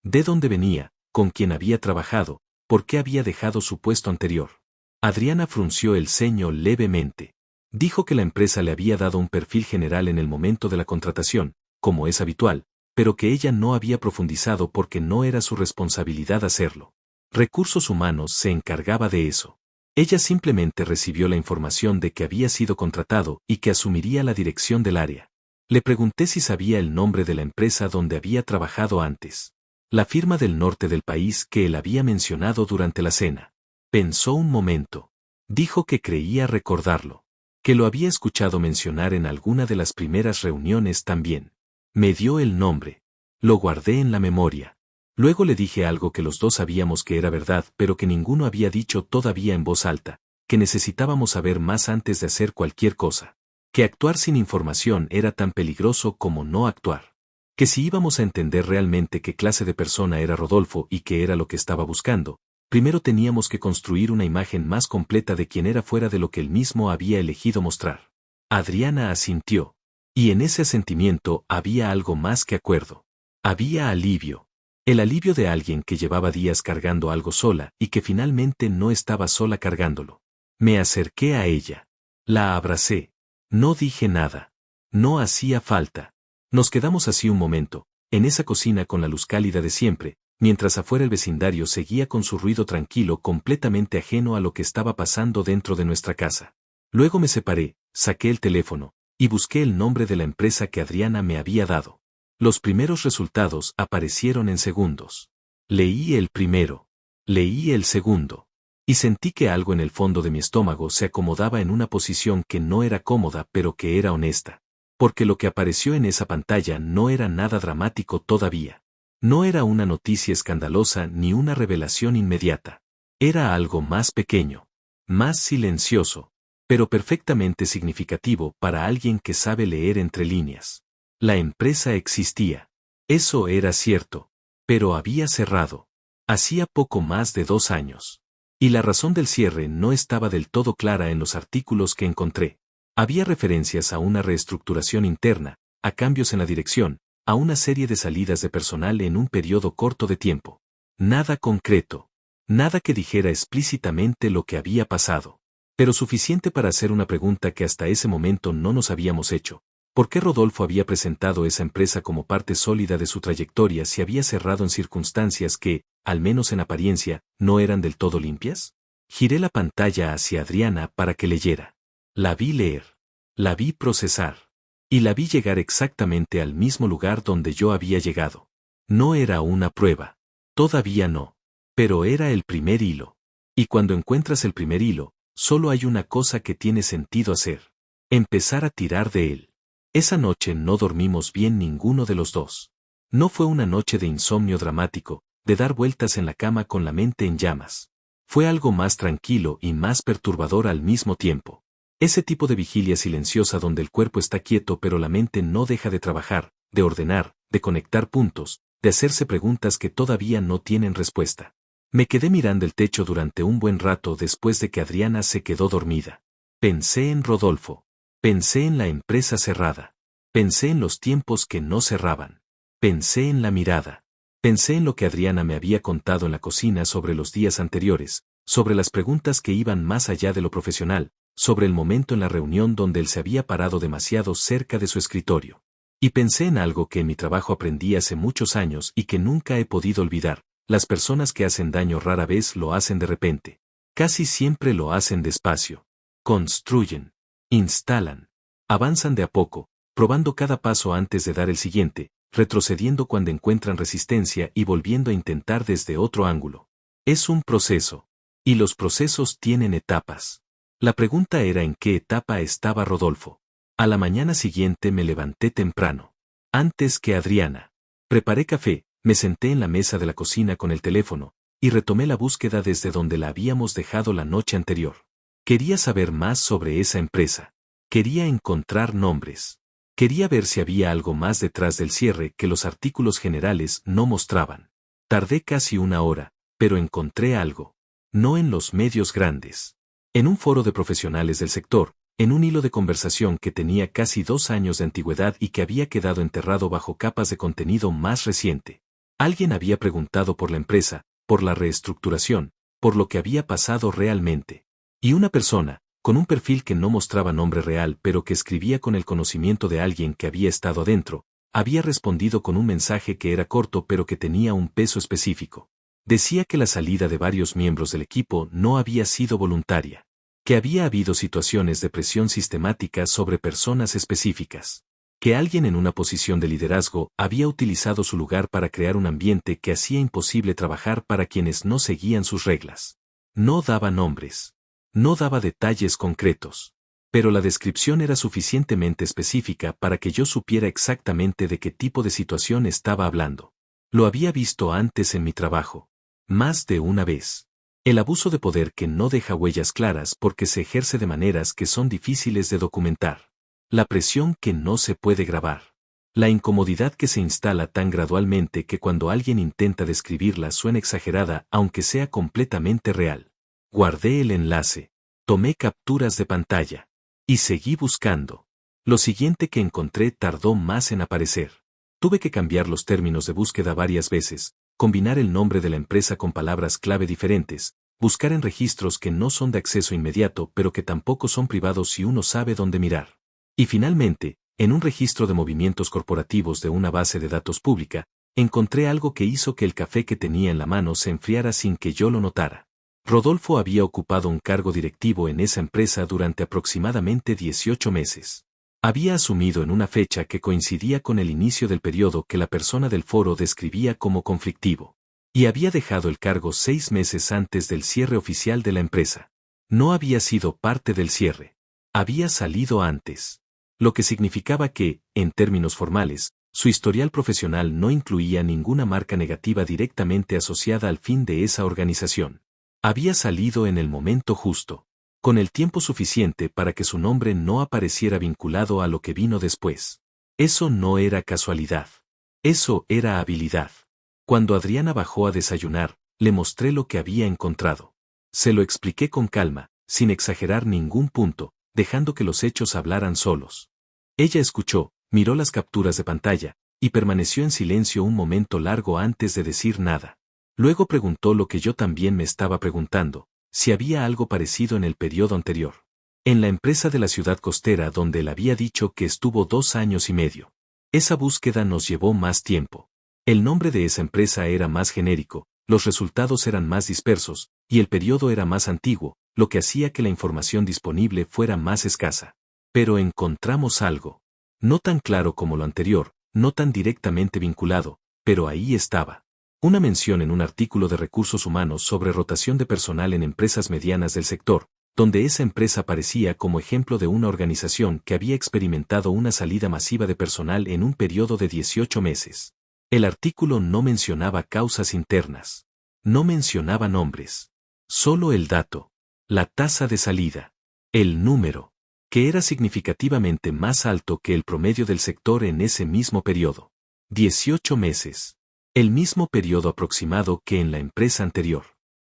De dónde venía, con quién había trabajado, por qué había dejado su puesto anterior. Adriana frunció el ceño levemente. Dijo que la empresa le había dado un perfil general en el momento de la contratación, como es habitual, pero que ella no había profundizado porque no era su responsabilidad hacerlo. Recursos Humanos se encargaba de eso. Ella simplemente recibió la información de que había sido contratado y que asumiría la dirección del área. Le pregunté si sabía el nombre de la empresa donde había trabajado antes. La firma del norte del país que él había mencionado durante la cena. Pensó un momento. Dijo que creía recordarlo. Que lo había escuchado mencionar en alguna de las primeras reuniones también. Me dio el nombre. Lo guardé en la memoria. Luego le dije algo que los dos sabíamos que era verdad, pero que ninguno había dicho todavía en voz alta, que necesitábamos saber más antes de hacer cualquier cosa. Que actuar sin información era tan peligroso como no actuar. Que si íbamos a entender realmente qué clase de persona era Rodolfo y qué era lo que estaba buscando, primero teníamos que construir una imagen más completa de quién era fuera de lo que él mismo había elegido mostrar. Adriana asintió. Y en ese asentimiento había algo más que acuerdo. Había alivio. El alivio de alguien que llevaba días cargando algo sola y que finalmente no estaba sola cargándolo. Me acerqué a ella. La abracé. No dije nada. No hacía falta. Nos quedamos así un momento, en esa cocina con la luz cálida de siempre, mientras afuera el vecindario seguía con su ruido tranquilo completamente ajeno a lo que estaba pasando dentro de nuestra casa. Luego me separé, saqué el teléfono, y busqué el nombre de la empresa que Adriana me había dado. Los primeros resultados aparecieron en segundos. Leí el primero. Leí el segundo. Y sentí que algo en el fondo de mi estómago se acomodaba en una posición que no era cómoda pero que era honesta. Porque lo que apareció en esa pantalla no era nada dramático todavía. No era una noticia escandalosa ni una revelación inmediata. Era algo más pequeño. Más silencioso. Pero perfectamente significativo para alguien que sabe leer entre líneas. La empresa existía. Eso era cierto. Pero había cerrado. Hacía poco más de 2 años. Y la razón del cierre no estaba del todo clara en los artículos que encontré. Había referencias a una reestructuración interna, a cambios en la dirección, a una serie de salidas de personal en un periodo corto de tiempo. Nada concreto. Nada que dijera explícitamente lo que había pasado. Pero suficiente para hacer una pregunta que hasta ese momento no nos habíamos hecho. ¿Por qué Rodolfo había presentado esa empresa como parte sólida de su trayectoria si había cerrado en circunstancias que, al menos en apariencia, no eran del todo limpias? Giré la pantalla hacia Adriana para que leyera. La vi leer. La vi procesar. Y la vi llegar exactamente al mismo lugar donde yo había llegado. No era una prueba. Todavía no. Pero era el primer hilo. Y cuando encuentras el primer hilo, solo hay una cosa que tiene sentido hacer. Empezar a tirar de él. Esa noche no dormimos bien ninguno de los dos. No fue una noche de insomnio dramático, de dar vueltas en la cama con la mente en llamas. Fue algo más tranquilo y más perturbador al mismo tiempo. Ese tipo de vigilia silenciosa donde el cuerpo está quieto pero la mente no deja de trabajar, de ordenar, de conectar puntos, de hacerse preguntas que todavía no tienen respuesta. Me quedé mirando el techo durante un buen rato después de que Adriana se quedó dormida. Pensé en Rodolfo. Pensé en la empresa cerrada. Pensé en los tiempos que no cerraban. Pensé en la mirada. Pensé en lo que Adriana me había contado en la cocina sobre los días anteriores, sobre las preguntas que iban más allá de lo profesional, sobre el momento en la reunión donde él se había parado demasiado cerca de su escritorio. Y pensé en algo que en mi trabajo aprendí hace muchos años y que nunca he podido olvidar: las personas que hacen daño rara vez lo hacen de repente. Casi siempre lo hacen despacio. Construyen. Instalan. Avanzan de a poco, probando cada paso antes de dar el siguiente, retrocediendo cuando encuentran resistencia y volviendo a intentar desde otro ángulo. Es un proceso. Y los procesos tienen etapas. La pregunta era en qué etapa estaba Rodolfo. A la mañana siguiente me levanté temprano. Antes que Adriana. Preparé café, me senté en la mesa de la cocina con el teléfono, y retomé la búsqueda desde donde la habíamos dejado la noche anterior. Quería saber más sobre esa empresa. Quería encontrar nombres. Quería ver si había algo más detrás del cierre que los artículos generales no mostraban. Tardé casi una hora, pero encontré algo. No en los medios grandes. En un foro de profesionales del sector, en un hilo de conversación que tenía casi 2 años de antigüedad y que había quedado enterrado bajo capas de contenido más reciente. Alguien había preguntado por la empresa, por la reestructuración, por lo que había pasado realmente. Y una persona, con un perfil que no mostraba nombre real pero que escribía con el conocimiento de alguien que había estado adentro, había respondido con un mensaje que era corto pero que tenía un peso específico. Decía que la salida de varios miembros del equipo no había sido voluntaria, que había habido situaciones de presión sistemática sobre personas específicas, que alguien en una posición de liderazgo había utilizado su lugar para crear un ambiente que hacía imposible trabajar para quienes no seguían sus reglas. No daba nombres. No daba detalles concretos. Pero la descripción era suficientemente específica para que yo supiera exactamente de qué tipo de situación estaba hablando. Lo había visto antes en mi trabajo. Más de una vez. El abuso de poder que no deja huellas claras porque se ejerce de maneras que son difíciles de documentar. La presión que no se puede grabar. La incomodidad que se instala tan gradualmente que cuando alguien intenta describirla suena exagerada aunque sea completamente real. Guardé el enlace. Tomé capturas de pantalla. Y seguí buscando. Lo siguiente que encontré tardó más en aparecer. Tuve que cambiar los términos de búsqueda varias veces, combinar el nombre de la empresa con palabras clave diferentes, buscar en registros que no son de acceso inmediato pero que tampoco son privados si uno sabe dónde mirar. Y finalmente, en un registro de movimientos corporativos de una base de datos pública, encontré algo que hizo que el café que tenía en la mano se enfriara sin que yo lo notara. Rodolfo había ocupado un cargo directivo en esa empresa durante aproximadamente 18 meses. Había asumido en una fecha que coincidía con el inicio del periodo que la persona del foro describía como conflictivo. Y había dejado el cargo 6 meses antes del cierre oficial de la empresa. No había sido parte del cierre. Había salido antes. Lo que significaba que, en términos formales, su historial profesional no incluía ninguna marca negativa directamente asociada al fin de esa organización. Había salido en el momento justo, con el tiempo suficiente para que su nombre no apareciera vinculado a lo que vino después. Eso no era casualidad. Eso era habilidad. Cuando Adriana bajó a desayunar, le mostré lo que había encontrado. Se lo expliqué con calma, sin exagerar ningún punto, dejando que los hechos hablaran solos. Ella escuchó, miró las capturas de pantalla, y permaneció en silencio un momento largo antes de decir nada. Luego preguntó lo que yo también me estaba preguntando, si había algo parecido en el periodo anterior. En la empresa de la ciudad costera donde él había dicho que estuvo 2 años y medio. Esa búsqueda nos llevó más tiempo. El nombre de esa empresa era más genérico, los resultados eran más dispersos, y el periodo era más antiguo, lo que hacía que la información disponible fuera más escasa. Pero encontramos algo. No tan claro como lo anterior, no tan directamente vinculado, pero ahí estaba. Una mención en un artículo de recursos humanos sobre rotación de personal en empresas medianas del sector, donde esa empresa aparecía como ejemplo de una organización que había experimentado una salida masiva de personal en un periodo de 18 meses. El artículo no mencionaba causas internas. No mencionaba nombres. Solo el dato. La tasa de salida. El número. Que era significativamente más alto que el promedio del sector en ese mismo periodo. 18 meses. El mismo periodo aproximado que en la empresa anterior.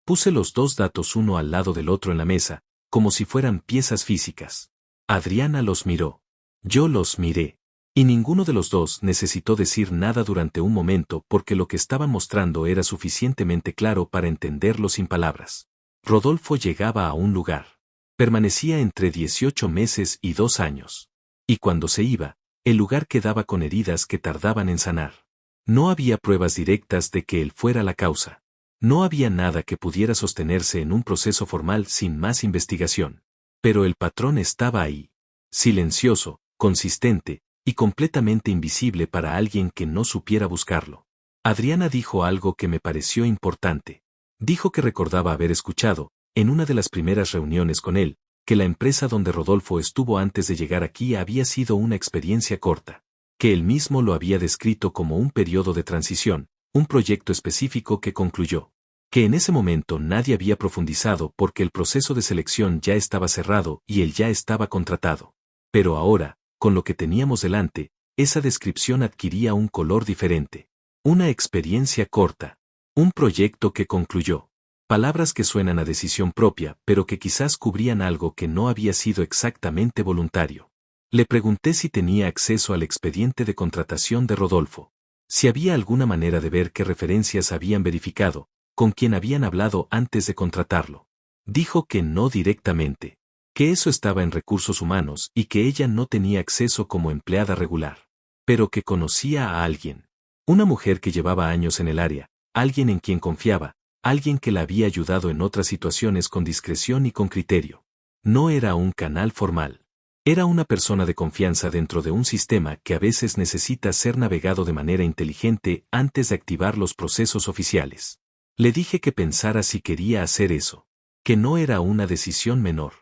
Puse los dos datos uno al lado del otro en la mesa, como si fueran piezas físicas. Adriana los miró. Yo los miré. Y ninguno de los dos necesitó decir nada durante un momento porque lo que estaban mostrando era suficientemente claro para entenderlo sin palabras. Rodolfo llegaba a un lugar. Permanecía entre 18 meses y 2 años. Y cuando se iba, el lugar quedaba con heridas que tardaban en sanar. No había pruebas directas de que él fuera la causa. No había nada que pudiera sostenerse en un proceso formal sin más investigación. Pero el patrón estaba ahí. Silencioso, consistente, y completamente invisible para alguien que no supiera buscarlo. Adriana dijo algo que me pareció importante. Dijo que recordaba haber escuchado, en una de las primeras reuniones con él, que la empresa donde Rodolfo estuvo antes de llegar aquí había sido una experiencia corta, que él mismo lo había descrito como un periodo de transición, un proyecto específico que concluyó, que en ese momento nadie había profundizado porque el proceso de selección ya estaba cerrado y él ya estaba contratado. Pero ahora, con lo que teníamos delante, esa descripción adquiría un color diferente. Una experiencia corta. Un proyecto que concluyó. Palabras que suenan a decisión propia, pero que quizás cubrían algo que no había sido exactamente voluntario. Le pregunté si tenía acceso al expediente de contratación de Rodolfo. Si había alguna manera de ver qué referencias habían verificado, con quién habían hablado antes de contratarlo. Dijo que no directamente. Que eso estaba en recursos humanos y que ella no tenía acceso como empleada regular. Pero que conocía a alguien. Una mujer que llevaba años en el área, alguien en quien confiaba, alguien que la había ayudado en otras situaciones con discreción y con criterio. No era un canal formal. Era una persona de confianza dentro de un sistema que a veces necesita ser navegado de manera inteligente antes de activar los procesos oficiales. Le dije que pensara si quería hacer eso. Que no era una decisión menor.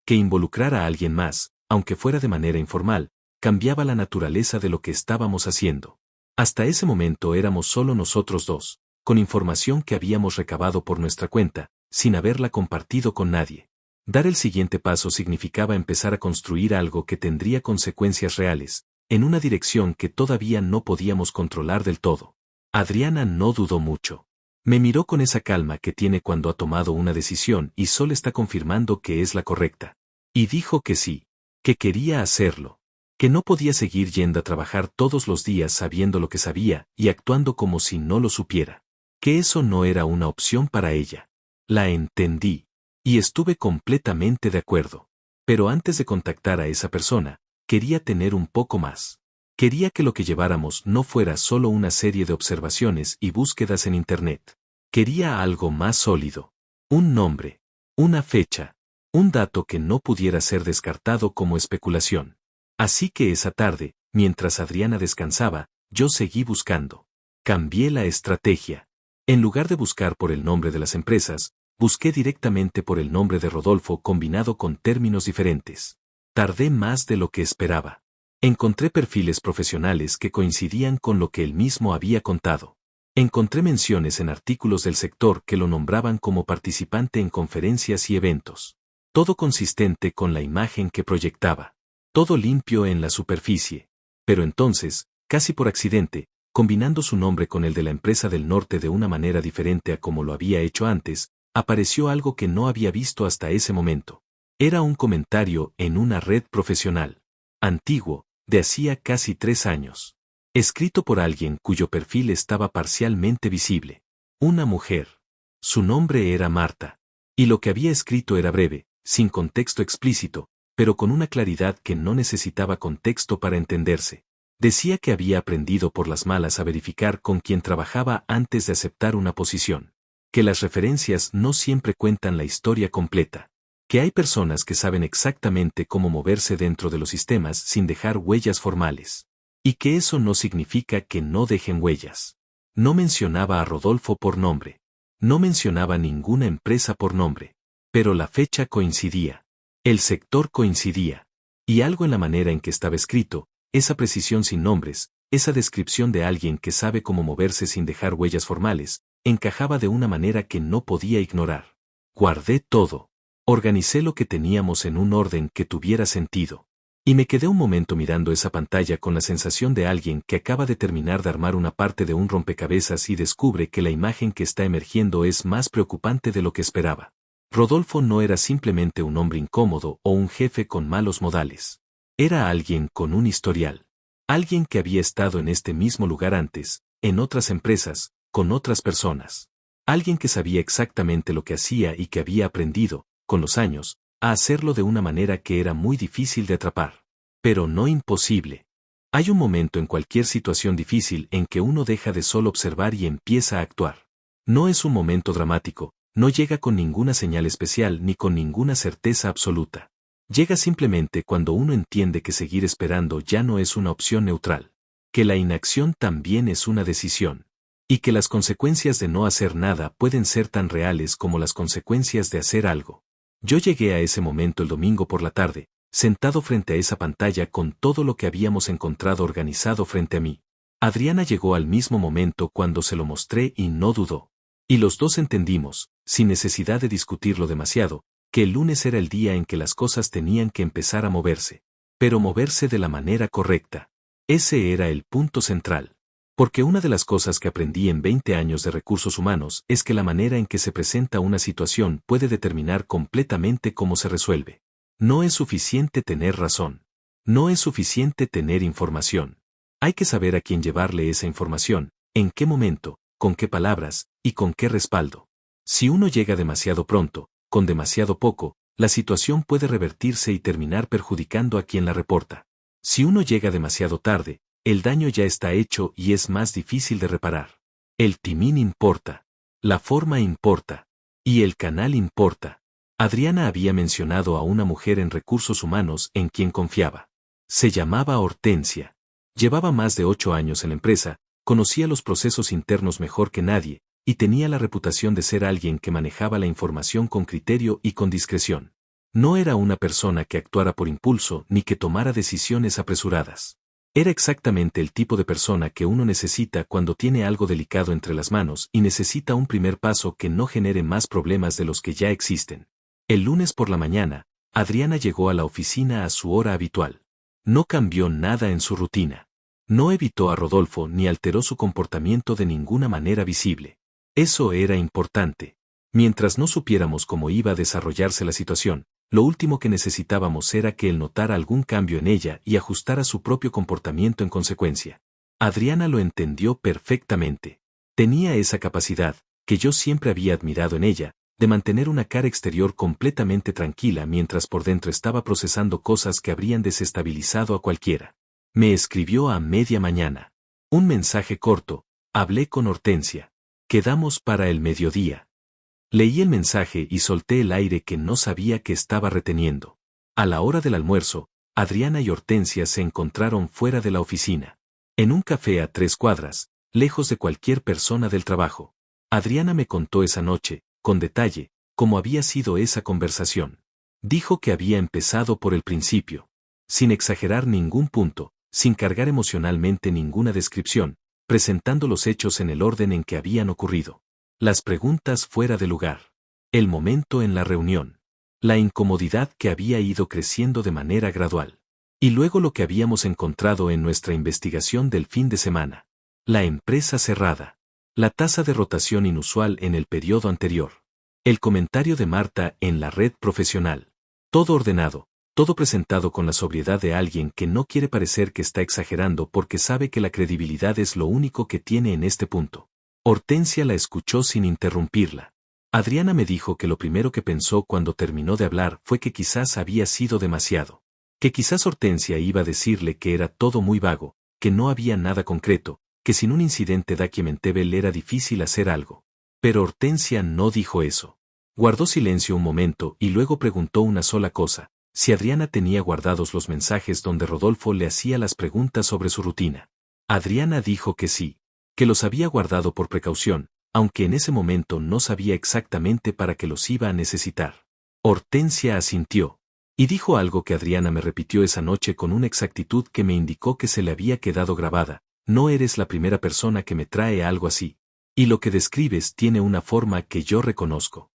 Que involucrar a alguien más, aunque fuera de manera informal, cambiaba la naturaleza de lo que estábamos haciendo. Hasta ese momento éramos solo nosotros dos, con información que habíamos recabado por nuestra cuenta, sin haberla compartido con nadie. Dar el siguiente paso significaba empezar a construir algo que tendría consecuencias reales, en una dirección que todavía no podíamos controlar del todo. Adriana no dudó mucho. Me miró con esa calma que tiene cuando ha tomado una decisión y solo está confirmando que es la correcta. Y dijo que sí, que quería hacerlo, que no podía seguir yendo a trabajar todos los días sabiendo lo que sabía y actuando como si no lo supiera, que eso no era una opción para ella. La entendí, y estuve completamente de acuerdo. Pero antes de contactar a esa persona, quería tener un poco más. Quería que lo que lleváramos no fuera solo una serie de observaciones y búsquedas en Internet. Quería algo más sólido. Un nombre. Una fecha. Un dato que no pudiera ser descartado como especulación. Así que esa tarde, mientras Adriana descansaba, yo seguí buscando. Cambié la estrategia. En lugar de buscar por el nombre de las empresas, busqué directamente por el nombre de Rodolfo combinado con términos diferentes. Tardé más de lo que esperaba. Encontré perfiles profesionales que coincidían con lo que él mismo había contado. Encontré menciones en artículos del sector que lo nombraban como participante en conferencias y eventos. Todo consistente con la imagen que proyectaba. Todo limpio en la superficie. Pero entonces, casi por accidente, combinando su nombre con el de la empresa del norte de una manera diferente a como lo había hecho antes, apareció algo que no había visto hasta ese momento. Era un comentario en una red profesional. Antiguo, de hacía casi 3 años. Escrito por alguien cuyo perfil estaba parcialmente visible. Una mujer. Su nombre era Marta. Y lo que había escrito era breve, sin contexto explícito, pero con una claridad que no necesitaba contexto para entenderse. Decía que había aprendido por las malas a verificar con quién trabajaba antes de aceptar una posición. Que las referencias no siempre cuentan la historia completa. Que hay personas que saben exactamente cómo moverse dentro de los sistemas sin dejar huellas formales. Y que eso no significa que no dejen huellas. No mencionaba a Rodolfo por nombre. No mencionaba ninguna empresa por nombre. Pero la fecha coincidía. El sector coincidía. Y algo en la manera en que estaba escrito, esa precisión sin nombres, esa descripción de alguien que sabe cómo moverse sin dejar huellas formales, encajaba de una manera que no podía ignorar. Guardé todo. Organicé lo que teníamos en un orden que tuviera sentido. Y me quedé un momento mirando esa pantalla con la sensación de alguien que acaba de terminar de armar una parte de un rompecabezas y descubre que la imagen que está emergiendo es más preocupante de lo que esperaba. Rodolfo no era simplemente un hombre incómodo o un jefe con malos modales. Era alguien con un historial. Alguien que había estado en este mismo lugar antes, en otras empresas, con otras personas. Alguien que sabía exactamente lo que hacía y que había aprendido, con los años, a hacerlo de una manera que era muy difícil de atrapar. Pero no imposible. Hay un momento en cualquier situación difícil en que uno deja de solo observar y empieza a actuar. No es un momento dramático, no llega con ninguna señal especial ni con ninguna certeza absoluta. Llega simplemente cuando uno entiende que seguir esperando ya no es una opción neutral. Que la inacción también es una decisión. Y que las consecuencias de no hacer nada pueden ser tan reales como las consecuencias de hacer algo. Yo llegué a ese momento el domingo por la tarde, sentado frente a esa pantalla con todo lo que habíamos encontrado organizado frente a mí. Adriana llegó al mismo momento cuando se lo mostré y no dudó. Y los dos entendimos, sin necesidad de discutirlo demasiado, que el lunes era el día en que las cosas tenían que empezar a moverse. Pero moverse de la manera correcta. Ese era el punto central. Porque una de las cosas que aprendí en 20 años de recursos humanos es que la manera en que se presenta una situación puede determinar completamente cómo se resuelve. No es suficiente tener razón. No es suficiente tener información. Hay que saber a quién llevarle esa información, en qué momento, con qué palabras, y con qué respaldo. Si uno llega demasiado pronto, con demasiado poco, la situación puede revertirse y terminar perjudicando a quien la reporta. Si uno llega demasiado tarde, el daño ya está hecho y es más difícil de reparar. El timing importa. La forma importa. Y el canal importa. Adriana había mencionado a una mujer en recursos humanos en quien confiaba. Se llamaba Hortensia. Llevaba más de 8 años en la empresa, conocía los procesos internos mejor que nadie, y tenía la reputación de ser alguien que manejaba la información con criterio y con discreción. No era una persona que actuara por impulso ni que tomara decisiones apresuradas. Era exactamente el tipo de persona que uno necesita cuando tiene algo delicado entre las manos y necesita un primer paso que no genere más problemas de los que ya existen. El lunes por la mañana, Adriana llegó a la oficina a su hora habitual. No cambió nada en su rutina. No evitó a Rodolfo ni alteró su comportamiento de ninguna manera visible. Eso era importante. Mientras no supiéramos cómo iba a desarrollarse la situación, lo último que necesitábamos era que él notara algún cambio en ella y ajustara su propio comportamiento en consecuencia. Adriana lo entendió perfectamente. Tenía esa capacidad, que yo siempre había admirado en ella, de mantener una cara exterior completamente tranquila mientras por dentro estaba procesando cosas que habrían desestabilizado a cualquiera. Me escribió a media mañana. Un mensaje corto: hablé con Hortensia. Quedamos para el mediodía. Leí el mensaje y solté el aire que no sabía que estaba reteniendo. A la hora del almuerzo, Adriana y Hortensia se encontraron fuera de la oficina. En un café a 3 cuadras, lejos de cualquier persona del trabajo. Adriana me contó esa noche, con detalle, cómo había sido esa conversación. Dijo que había empezado por el principio. Sin exagerar ningún punto, sin cargar emocionalmente ninguna descripción, presentando los hechos en el orden en que habían ocurrido. Las preguntas fuera de lugar. El momento en la reunión. La incomodidad que había ido creciendo de manera gradual. Y luego lo que habíamos encontrado en nuestra investigación del fin de semana. La empresa cerrada. La tasa de rotación inusual en el periodo anterior. El comentario de Marta en la red profesional. Todo ordenado, todo presentado con la sobriedad de alguien que no quiere parecer que está exagerando porque sabe que la credibilidad es lo único que tiene en este punto. Hortensia la escuchó sin interrumpirla. Adriana me dijo que lo primero que pensó cuando terminó de hablar fue que quizás había sido demasiado. Que quizás Hortensia iba a decirle que era todo muy vago, que no había nada concreto, que sin un incidente documentable era difícil hacer algo. Pero Hortensia no dijo eso. Guardó silencio un momento y luego preguntó una sola cosa, si Adriana tenía guardados los mensajes donde Rodolfo le hacía las preguntas sobre su rutina. Adriana dijo que sí, que los había guardado por precaución, aunque en ese momento no sabía exactamente para qué los iba a necesitar. Hortensia asintió, y dijo algo que Adriana me repitió esa noche con una exactitud que me indicó que se le había quedado grabada: no eres la primera persona que me trae algo así, y lo que describes tiene una forma que yo reconozco.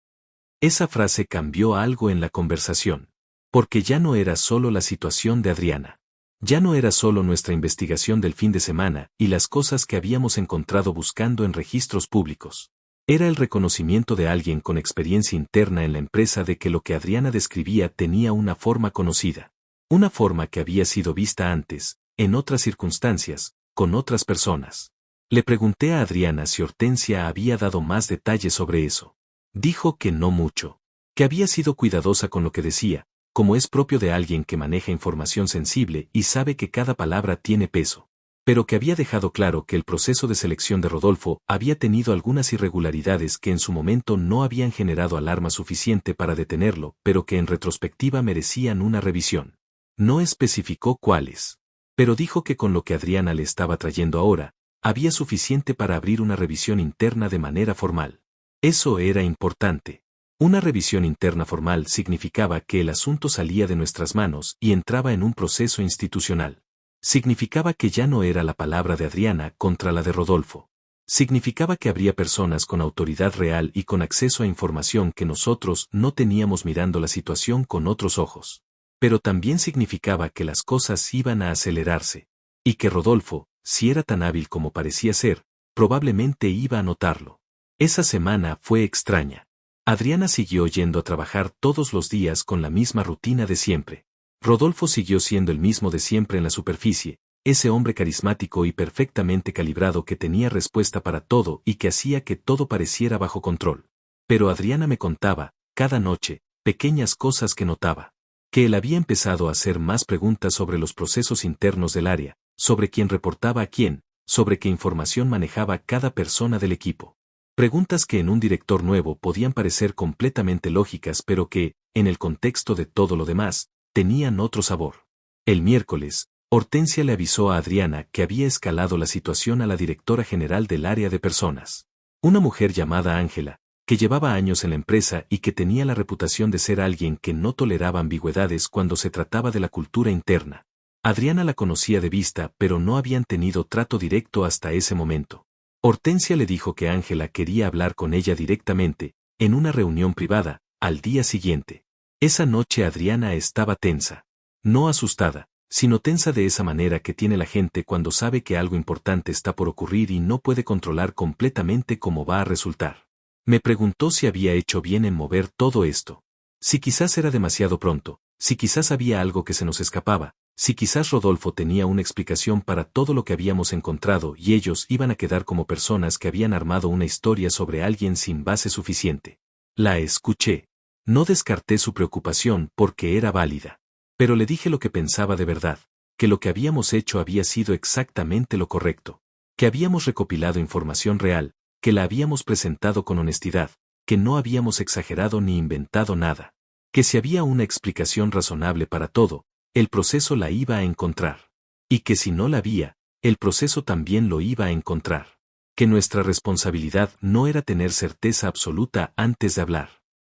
Esa frase cambió algo en la conversación, porque ya no era solo la situación de Adriana. Ya no era solo nuestra investigación del fin de semana y las cosas que habíamos encontrado buscando en registros públicos. Era el reconocimiento de alguien con experiencia interna en la empresa de que lo que Adriana describía tenía una forma conocida. Una forma que había sido vista antes, en otras circunstancias, con otras personas. Le pregunté a Adriana si Hortensia había dado más detalles sobre eso. Dijo que no mucho. Que había sido cuidadosa con lo que decía, como es propio de alguien que maneja información sensible y sabe que cada palabra tiene peso. Pero que había dejado claro que el proceso de selección de Rodolfo había tenido algunas irregularidades que en su momento no habían generado alarma suficiente para detenerlo, pero que en retrospectiva merecían una revisión. No especificó cuáles. Pero dijo que con lo que Adriana le estaba trayendo ahora, había suficiente para abrir una revisión interna de manera formal. Eso era importante. Una revisión interna formal significaba que el asunto salía de nuestras manos y entraba en un proceso institucional. Significaba que ya no era la palabra de Adriana contra la de Rodolfo. Significaba que habría personas con autoridad real y con acceso a información que nosotros no teníamos mirando la situación con otros ojos. Pero también significaba que las cosas iban a acelerarse. Y que Rodolfo, si era tan hábil como parecía ser, probablemente iba a notarlo. Esa semana fue extraña. Adriana siguió yendo a trabajar todos los días con la misma rutina de siempre. Rodolfo siguió siendo el mismo de siempre en la superficie, ese hombre carismático y perfectamente calibrado que tenía respuesta para todo y que hacía que todo pareciera bajo control. Pero Adriana me contaba, cada noche, pequeñas cosas que notaba. Que él había empezado a hacer más preguntas sobre los procesos internos del área, sobre quién reportaba a quién, sobre qué información manejaba cada persona del equipo. Preguntas que en un director nuevo podían parecer completamente lógicas pero que, en el contexto de todo lo demás, tenían otro sabor. El miércoles, Hortensia le avisó a Adriana que había escalado la situación a la directora general del área de personas. Una mujer llamada Ángela, que llevaba años en la empresa y que tenía la reputación de ser alguien que no toleraba ambigüedades cuando se trataba de la cultura interna. Adriana la conocía de vista pero no habían tenido trato directo hasta ese momento. Hortensia le dijo que Ángela quería hablar con ella directamente, en una reunión privada, al día siguiente. Esa noche Adriana estaba tensa. No asustada, sino tensa de esa manera que tiene la gente cuando sabe que algo importante está por ocurrir y no puede controlar completamente cómo va a resultar. Me preguntó si había hecho bien en mover todo esto. Si quizás era demasiado pronto, si quizás había algo que se nos escapaba, si quizás Rodolfo tenía una explicación para todo lo que habíamos encontrado y ellos iban a quedar como personas que habían armado una historia sobre alguien sin base suficiente. La escuché. No descarté su preocupación porque era válida. Pero le dije lo que pensaba de verdad, que lo que habíamos hecho había sido exactamente lo correcto, que habíamos recopilado información real, que la habíamos presentado con honestidad, que no habíamos exagerado ni inventado nada, que si había una explicación razonable para todo, el proceso la iba a encontrar. Y que si no la había, el proceso también lo iba a encontrar. Que nuestra responsabilidad no era tener certeza absoluta antes de hablar.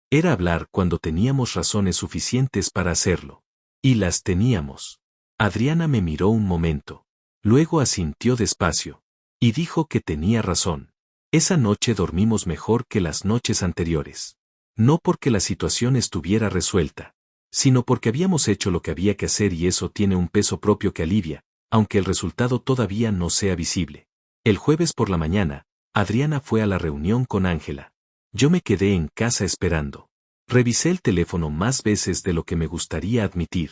Era hablar cuando teníamos razones suficientes para hacerlo. Y las teníamos. Adriana me miró un momento. Luego asintió despacio. Y dijo que tenía razón. Esa noche dormimos mejor que las noches anteriores. No porque la situación estuviera resuelta, sino porque habíamos hecho lo que había que hacer y eso tiene un peso propio que alivia, aunque el resultado todavía no sea visible. El jueves por la mañana, Adriana fue a la reunión con Ángela. Yo me quedé en casa esperando. Revisé el teléfono más veces de lo que me gustaría admitir.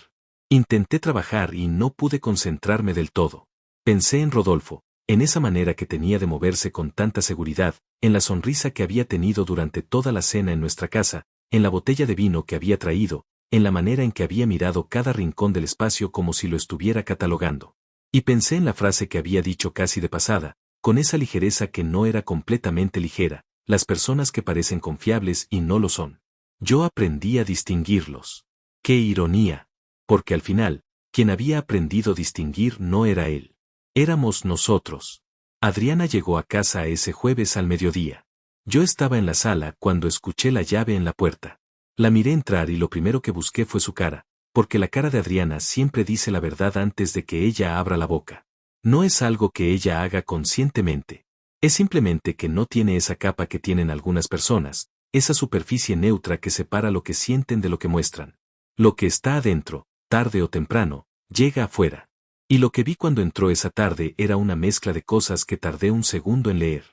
Intenté trabajar y no pude concentrarme del todo. Pensé en Rodolfo, en esa manera que tenía de moverse con tanta seguridad, en la sonrisa que había tenido durante toda la cena en nuestra casa, en la botella de vino que había traído, en la manera en que había mirado cada rincón del espacio como si lo estuviera catalogando. Y pensé en la frase que había dicho casi de pasada, con esa ligereza que no era completamente ligera: las personas que parecen confiables y no lo son. Yo aprendí a distinguirlos. ¡Qué ironía! Porque al final, quien había aprendido a distinguir no era él. Éramos nosotros. Adriana llegó a casa ese jueves al mediodía. Yo estaba en la sala cuando escuché la llave en la puerta. La miré entrar y lo primero que busqué fue su cara, porque la cara de Adriana siempre dice la verdad antes de que ella abra la boca. No es algo que ella haga conscientemente. Es simplemente que no tiene esa capa que tienen algunas personas, esa superficie neutra que separa lo que sienten de lo que muestran. Lo que está adentro, tarde o temprano, llega afuera. Y lo que vi cuando entró esa tarde era una mezcla de cosas que tardé un segundo en leer.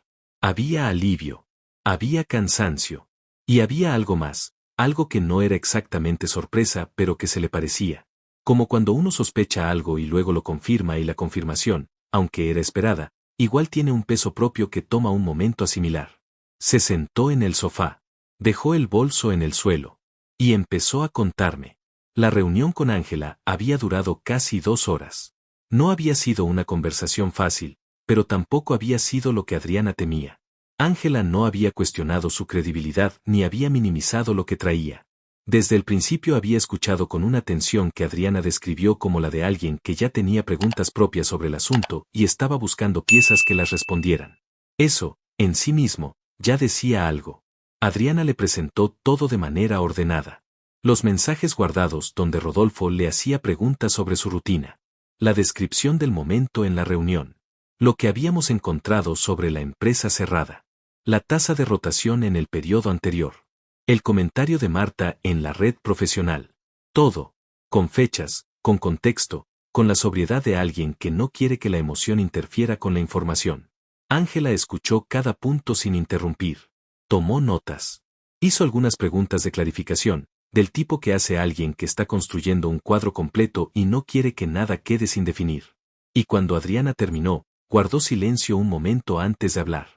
Había alivio. Había cansancio. Y había algo más, algo que no era exactamente sorpresa pero que se le parecía. Como cuando uno sospecha algo y luego lo confirma y la confirmación, aunque era esperada, igual tiene un peso propio que toma un momento asimilar. Se sentó en el sofá. Dejó el bolso en el suelo. Y empezó a contarme. La reunión con Ángela había durado casi 2 horas. No había sido una conversación fácil, pero tampoco había sido lo que Adriana temía. Ángela no había cuestionado su credibilidad ni había minimizado lo que traía. Desde el principio había escuchado con una atención que Adriana describió como la de alguien que ya tenía preguntas propias sobre el asunto y estaba buscando piezas que las respondieran. Eso, en sí mismo, ya decía algo. Adriana le presentó todo de manera ordenada. Los mensajes guardados donde Rodolfo le hacía preguntas sobre su rutina. La descripción del momento en la reunión. Lo que habíamos encontrado sobre la empresa cerrada. La tasa de rotación en el periodo anterior. El comentario de Marta en la red profesional. Todo. Con fechas, con contexto, con la sobriedad de alguien que no quiere que la emoción interfiera con la información. Ángela escuchó cada punto sin interrumpir. Tomó notas. Hizo algunas preguntas de clarificación, del tipo que hace alguien que está construyendo un cuadro completo y no quiere que nada quede sin definir. Y cuando Adriana terminó, guardó silencio un momento antes de hablar.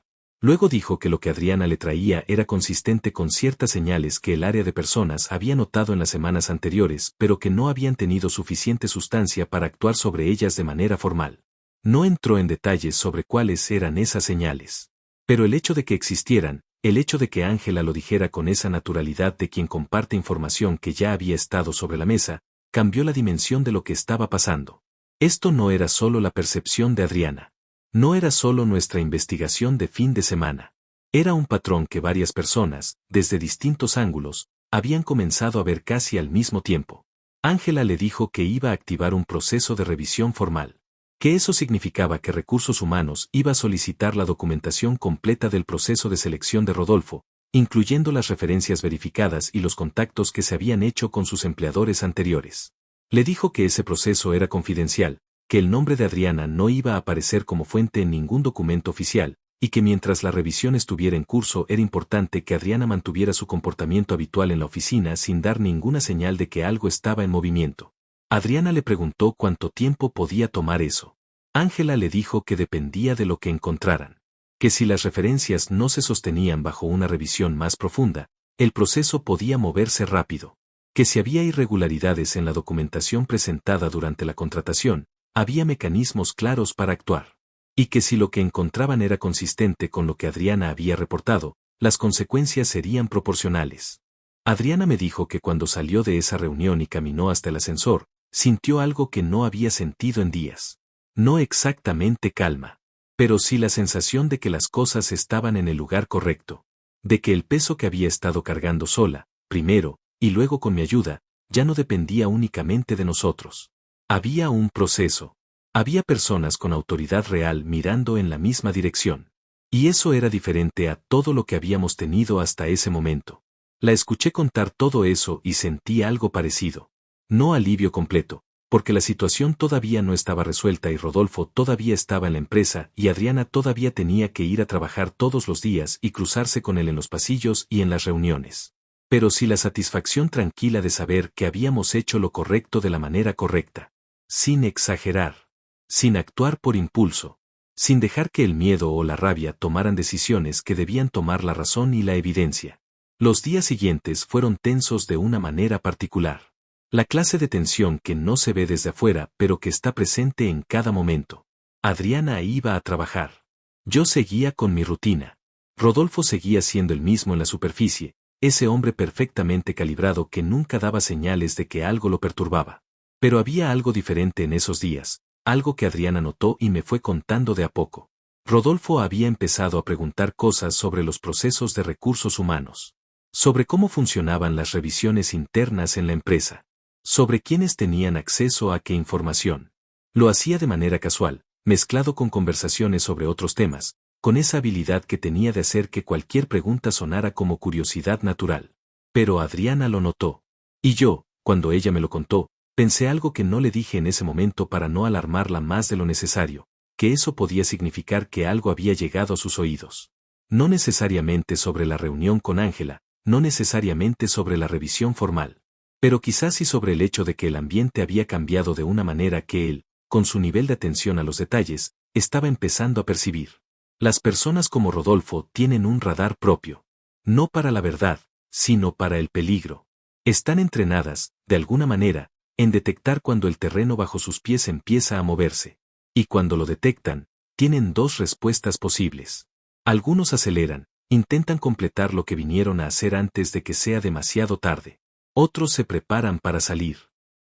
Luego dijo que lo que Adriana le traía era consistente con ciertas señales que el área de personas había notado en las semanas anteriores, pero que no habían tenido suficiente sustancia para actuar sobre ellas de manera formal. No entró en detalles sobre cuáles eran esas señales. Pero el hecho de que existieran, el hecho de que Ángela lo dijera con esa naturalidad de quien comparte información que ya había estado sobre la mesa, cambió la dimensión de lo que estaba pasando. Esto no era solo la percepción de Adriana. No era solo nuestra investigación de fin de semana. Era un patrón que varias personas, desde distintos ángulos, habían comenzado a ver casi al mismo tiempo. Ángela le dijo que iba a activar un proceso de revisión formal. Que eso significaba que Recursos Humanos iba a solicitar la documentación completa del proceso de selección de Rodolfo, incluyendo las referencias verificadas y los contactos que se habían hecho con sus empleadores anteriores. Le dijo que ese proceso era confidencial, que el nombre de Adriana no iba a aparecer como fuente en ningún documento oficial, y que mientras la revisión estuviera en curso era importante que Adriana mantuviera su comportamiento habitual en la oficina sin dar ninguna señal de que algo estaba en movimiento. Adriana le preguntó cuánto tiempo podía tomar eso. Ángela le dijo que dependía de lo que encontraran. Que si las referencias no se sostenían bajo una revisión más profunda, el proceso podía moverse rápido. Que si había irregularidades en la documentación presentada durante la contratación, había mecanismos claros para actuar. Y que si lo que encontraban era consistente con lo que Adriana había reportado, las consecuencias serían proporcionales. Adriana me dijo que cuando salió de esa reunión y caminó hasta el ascensor, sintió algo que no había sentido en días. No exactamente calma, pero sí la sensación de que las cosas estaban en el lugar correcto. De que el peso que había estado cargando sola, primero, y luego con mi ayuda, ya no dependía únicamente de nosotros. Había un proceso. Había personas con autoridad real mirando en la misma dirección. Y eso era diferente a todo lo que habíamos tenido hasta ese momento. La escuché contar todo eso y sentí algo parecido. No alivio completo, porque la situación todavía no estaba resuelta y Rodolfo todavía estaba en la empresa y Adriana todavía tenía que ir a trabajar todos los días y cruzarse con él en los pasillos y en las reuniones. Pero sí la satisfacción tranquila de saber que habíamos hecho lo correcto de la manera correcta. Sin exagerar. Sin actuar por impulso. Sin dejar que el miedo o la rabia tomaran decisiones que debían tomar la razón y la evidencia. Los días siguientes fueron tensos de una manera particular. La clase de tensión que no se ve desde afuera pero que está presente en cada momento. Adriana iba a trabajar. Yo seguía con mi rutina. Rodolfo seguía siendo el mismo en la superficie, ese hombre perfectamente calibrado que nunca daba señales de que algo lo perturbaba. Pero había algo diferente en esos días, algo que Adriana notó y me fue contando de a poco. Rodolfo había empezado a preguntar cosas sobre los procesos de recursos humanos, sobre cómo funcionaban las revisiones internas en la empresa, sobre quiénes tenían acceso a qué información. Lo hacía de manera casual, mezclado con conversaciones sobre otros temas, con esa habilidad que tenía de hacer que cualquier pregunta sonara como curiosidad natural. Pero Adriana lo notó. Y yo, cuando ella me lo contó, pensé algo que no le dije en ese momento para no alarmarla más de lo necesario, que eso podía significar que algo había llegado a sus oídos. No necesariamente sobre la reunión con Ángela, no necesariamente sobre la revisión formal, pero quizás sí sobre el hecho de que el ambiente había cambiado de una manera que él, con su nivel de atención a los detalles, estaba empezando a percibir. Las personas como Rodolfo tienen un radar propio. No para la verdad, sino para el peligro. Están entrenadas, de alguna manera, en detectar cuando el terreno bajo sus pies empieza a moverse. Y cuando lo detectan, tienen dos respuestas posibles. Algunos aceleran, intentan completar lo que vinieron a hacer antes de que sea demasiado tarde. Otros se preparan para salir,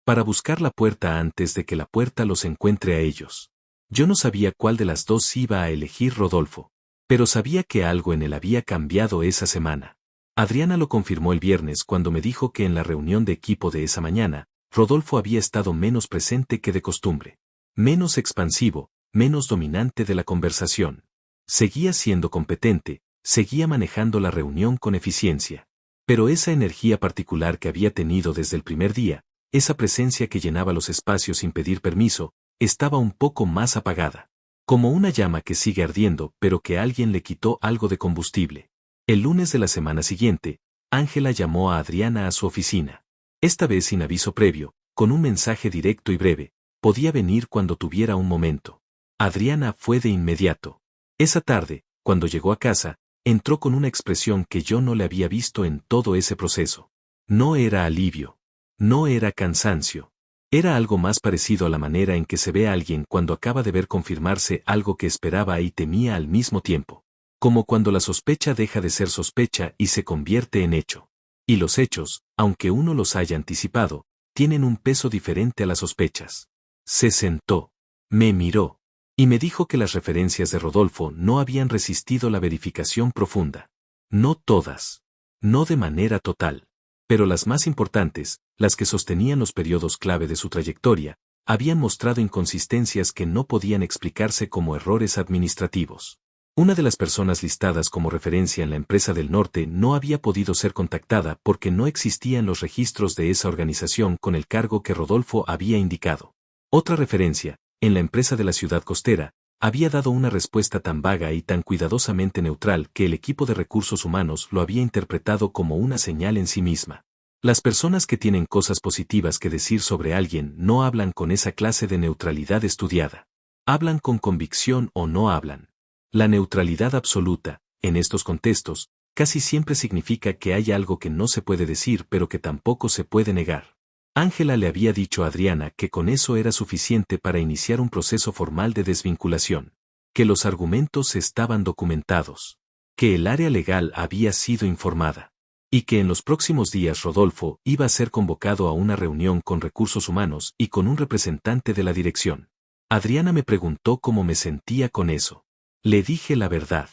para buscar la puerta antes de que la puerta los encuentre a ellos. Yo no sabía cuál de las dos iba a elegir Rodolfo, pero sabía que algo en él había cambiado esa semana. Adriana lo confirmó el viernes cuando me dijo que en la reunión de equipo de esa mañana, Rodolfo había estado menos presente que de costumbre, menos expansivo, menos dominante de la conversación. Seguía siendo competente, seguía manejando la reunión con eficiencia. Pero esa energía particular que había tenido desde el primer día, esa presencia que llenaba los espacios sin pedir permiso, estaba un poco más apagada. Como una llama que sigue ardiendo pero que alguien le quitó algo de combustible. El lunes de la semana siguiente, Ángela llamó a Adriana a su oficina. Esta vez sin aviso previo, con un mensaje directo y breve, podía venir cuando tuviera un momento. Adriana fue de inmediato. Esa tarde, cuando llegó a casa, entró con una expresión que yo no le había visto en todo ese proceso. No era alivio. No era cansancio. Era algo más parecido a la manera en que se ve a alguien cuando acaba de ver confirmarse algo que esperaba y temía al mismo tiempo. Como cuando la sospecha deja de ser sospecha y se convierte en hecho. Y los hechos, aunque uno los haya anticipado, tienen un peso diferente a las sospechas. Se sentó. Me miró. Y me dijo que las referencias de Rodolfo no habían resistido la verificación profunda. No todas. No de manera total. Pero las más importantes, las que sostenían los periodos clave de su trayectoria, habían mostrado inconsistencias que no podían explicarse como errores administrativos. Una de las personas listadas como referencia en la empresa del norte no había podido ser contactada porque no existían los registros de esa organización con el cargo que Rodolfo había indicado. Otra referencia, en la empresa de la ciudad costera, había dado una respuesta tan vaga y tan cuidadosamente neutral que el equipo de recursos humanos lo había interpretado como una señal en sí misma. Las personas que tienen cosas positivas que decir sobre alguien no hablan con esa clase de neutralidad estudiada. Hablan con convicción o no hablan. La neutralidad absoluta, en estos contextos, casi siempre significa que hay algo que no se puede decir pero que tampoco se puede negar. Ángela le había dicho a Adriana que con eso era suficiente para iniciar un proceso formal de desvinculación, que los argumentos estaban documentados, que el área legal había sido informada, y que en los próximos días Rodolfo iba a ser convocado a una reunión con recursos humanos y con un representante de la dirección. Adriana me preguntó cómo me sentía con eso. Le dije la verdad.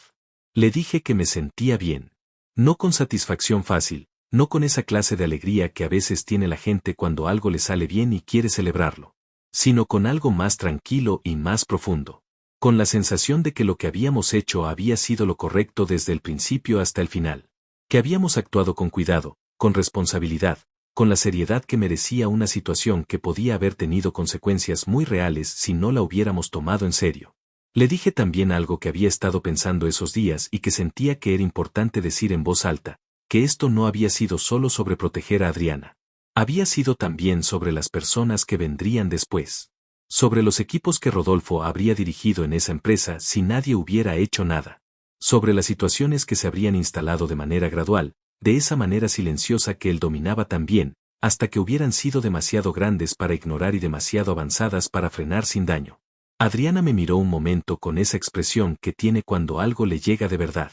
Le dije que me sentía bien. No con satisfacción fácil, no con esa clase de alegría que a veces tiene la gente cuando algo le sale bien y quiere celebrarlo, sino con algo más tranquilo y más profundo. Con la sensación de que lo que habíamos hecho había sido lo correcto desde el principio hasta el final. Que habíamos actuado con cuidado, con responsabilidad, con la seriedad que merecía una situación que podía haber tenido consecuencias muy reales si no la hubiéramos tomado en serio. Le dije también algo que había estado pensando esos días y que sentía que era importante decir en voz alta, que esto no había sido solo sobre proteger a Adriana. Había sido también sobre las personas que vendrían después. Sobre los equipos que Rodolfo habría dirigido en esa empresa si nadie hubiera hecho nada. Sobre las situaciones que se habrían instalado de manera gradual, de esa manera silenciosa que él dominaba también, hasta que hubieran sido demasiado grandes para ignorar y demasiado avanzadas para frenar sin daño. Adriana me miró un momento con esa expresión que tiene cuando algo le llega de verdad.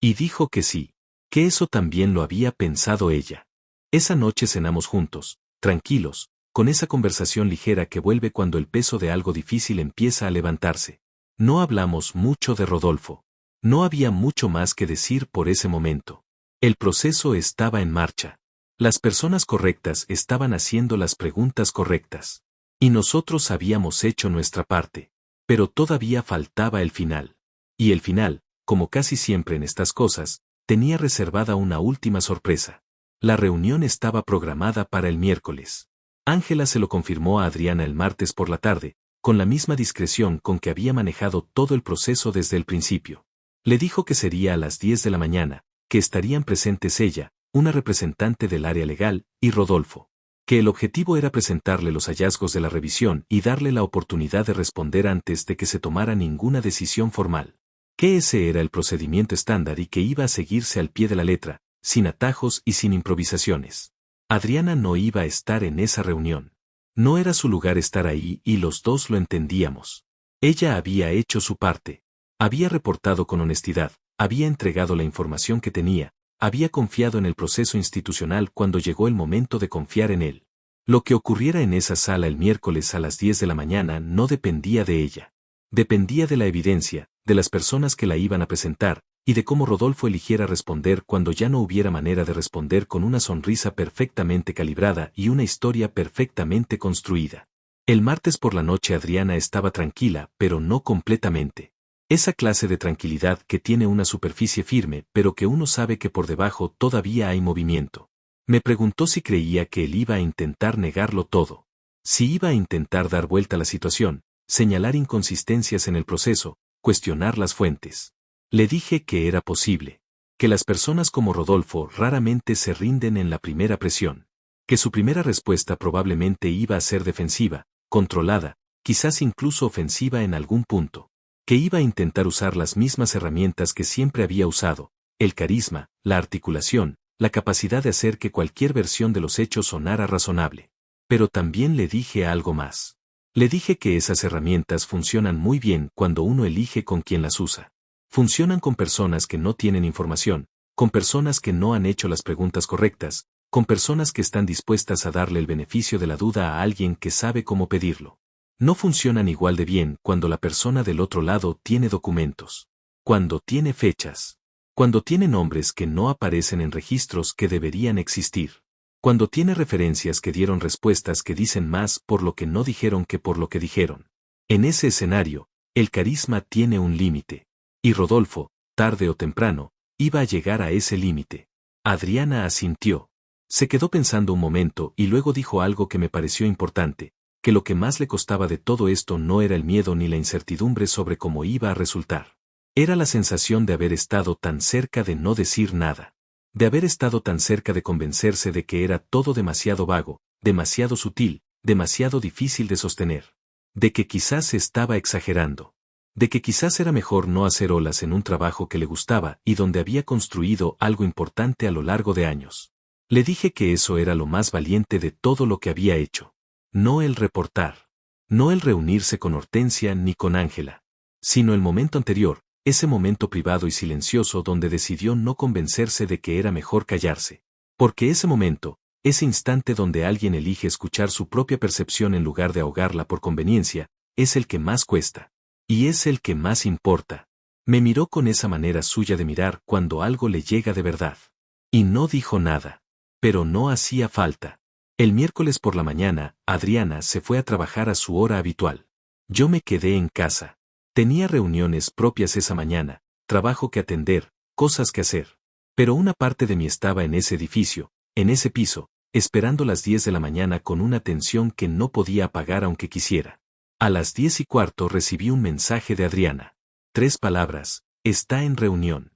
Y dijo que sí. Que eso también lo había pensado ella. Esa noche cenamos juntos, tranquilos, con esa conversación ligera que vuelve cuando el peso de algo difícil empieza a levantarse. No hablamos mucho de Rodolfo. No había mucho más que decir por ese momento. El proceso estaba en marcha. Las personas correctas estaban haciendo las preguntas correctas. Y nosotros habíamos hecho nuestra parte. Pero todavía faltaba el final. Y el final, como casi siempre en estas cosas, tenía reservada una última sorpresa. La reunión estaba programada para el miércoles. Ángela se lo confirmó a Adriana el martes por la tarde, con la misma discreción con que había manejado todo el proceso desde el principio. Le dijo que sería a las 10 de la mañana, que estarían presentes ella, una representante del área legal, y Rodolfo. Que el objetivo era presentarle los hallazgos de la revisión y darle la oportunidad de responder antes de que se tomara ninguna decisión formal. Que ese era el procedimiento estándar y que iba a seguirse al pie de la letra, sin atajos y sin improvisaciones. Adriana no iba a estar en esa reunión. No era su lugar estar ahí y los dos lo entendíamos. Ella había hecho su parte. Había reportado con honestidad, había entregado la información que tenía, había confiado en el proceso institucional cuando llegó el momento de confiar en él. Lo que ocurriera en esa sala el miércoles a las 10 de la mañana no dependía de ella. Dependía de la evidencia, de las personas que la iban a presentar, y de cómo Rodolfo eligiera responder cuando ya no hubiera manera de responder con una sonrisa perfectamente calibrada y una historia perfectamente construida. El martes por la noche Adriana estaba tranquila, pero no completamente. Esa clase de tranquilidad que tiene una superficie firme, pero que uno sabe que por debajo todavía hay movimiento. Me preguntó si creía que él iba a intentar negarlo todo. Si iba a intentar dar vuelta a la situación, señalar inconsistencias en el proceso, cuestionar las fuentes. Le dije que era posible. Que las personas como Rodolfo raramente se rinden en la primera presión. Que su primera respuesta probablemente iba a ser defensiva, controlada, quizás incluso ofensiva en algún punto. Que iba a intentar usar las mismas herramientas que siempre había usado, el carisma, la articulación, la capacidad de hacer que cualquier versión de los hechos sonara razonable. Pero también le dije algo más. Le dije que esas herramientas funcionan muy bien cuando uno elige con quién las usa. Funcionan con personas que no tienen información, con personas que no han hecho las preguntas correctas, con personas que están dispuestas a darle el beneficio de la duda a alguien que sabe cómo pedirlo. No funcionan igual de bien cuando la persona del otro lado tiene documentos, cuando tiene fechas, cuando tiene nombres que no aparecen en registros que deberían existir, cuando tiene referencias que dieron respuestas que dicen más por lo que no dijeron que por lo que dijeron. En ese escenario, el carisma tiene un límite. Y Rodolfo, tarde o temprano, iba a llegar a ese límite. Adriana asintió. Se quedó pensando un momento y luego dijo algo que me pareció importante, que lo que más le costaba de todo esto no era el miedo ni la incertidumbre sobre cómo iba a resultar. Era la sensación de haber estado tan cerca de no decir nada. De haber estado tan cerca de convencerse de que era todo demasiado vago, demasiado sutil, demasiado difícil de sostener. De que quizás se estaba exagerando. De que quizás era mejor no hacer olas en un trabajo que le gustaba y donde había construido algo importante a lo largo de años. Le dije que eso era lo más valiente de todo lo que había hecho. No el reportar. No el reunirse con Hortensia ni con Ángela. Sino el momento anterior, ese momento privado y silencioso donde decidió no convencerse de que era mejor callarse. Porque ese momento, ese instante donde alguien elige escuchar su propia percepción en lugar de ahogarla por conveniencia, es el que más cuesta. Y es el que más importa. Me miró con esa manera suya de mirar cuando algo le llega de verdad. Y no dijo nada. Pero no hacía falta. El miércoles por la mañana, Adriana se fue a trabajar a su hora habitual. Yo me quedé en casa. Tenía reuniones propias esa mañana, trabajo que atender, cosas que hacer. Pero una parte de mí estaba en ese edificio, en ese piso, esperando las 10 de la mañana con una tensión que no podía apagar aunque quisiera. A las 10:15 recibí un mensaje de Adriana. 3 palabras, está en reunión.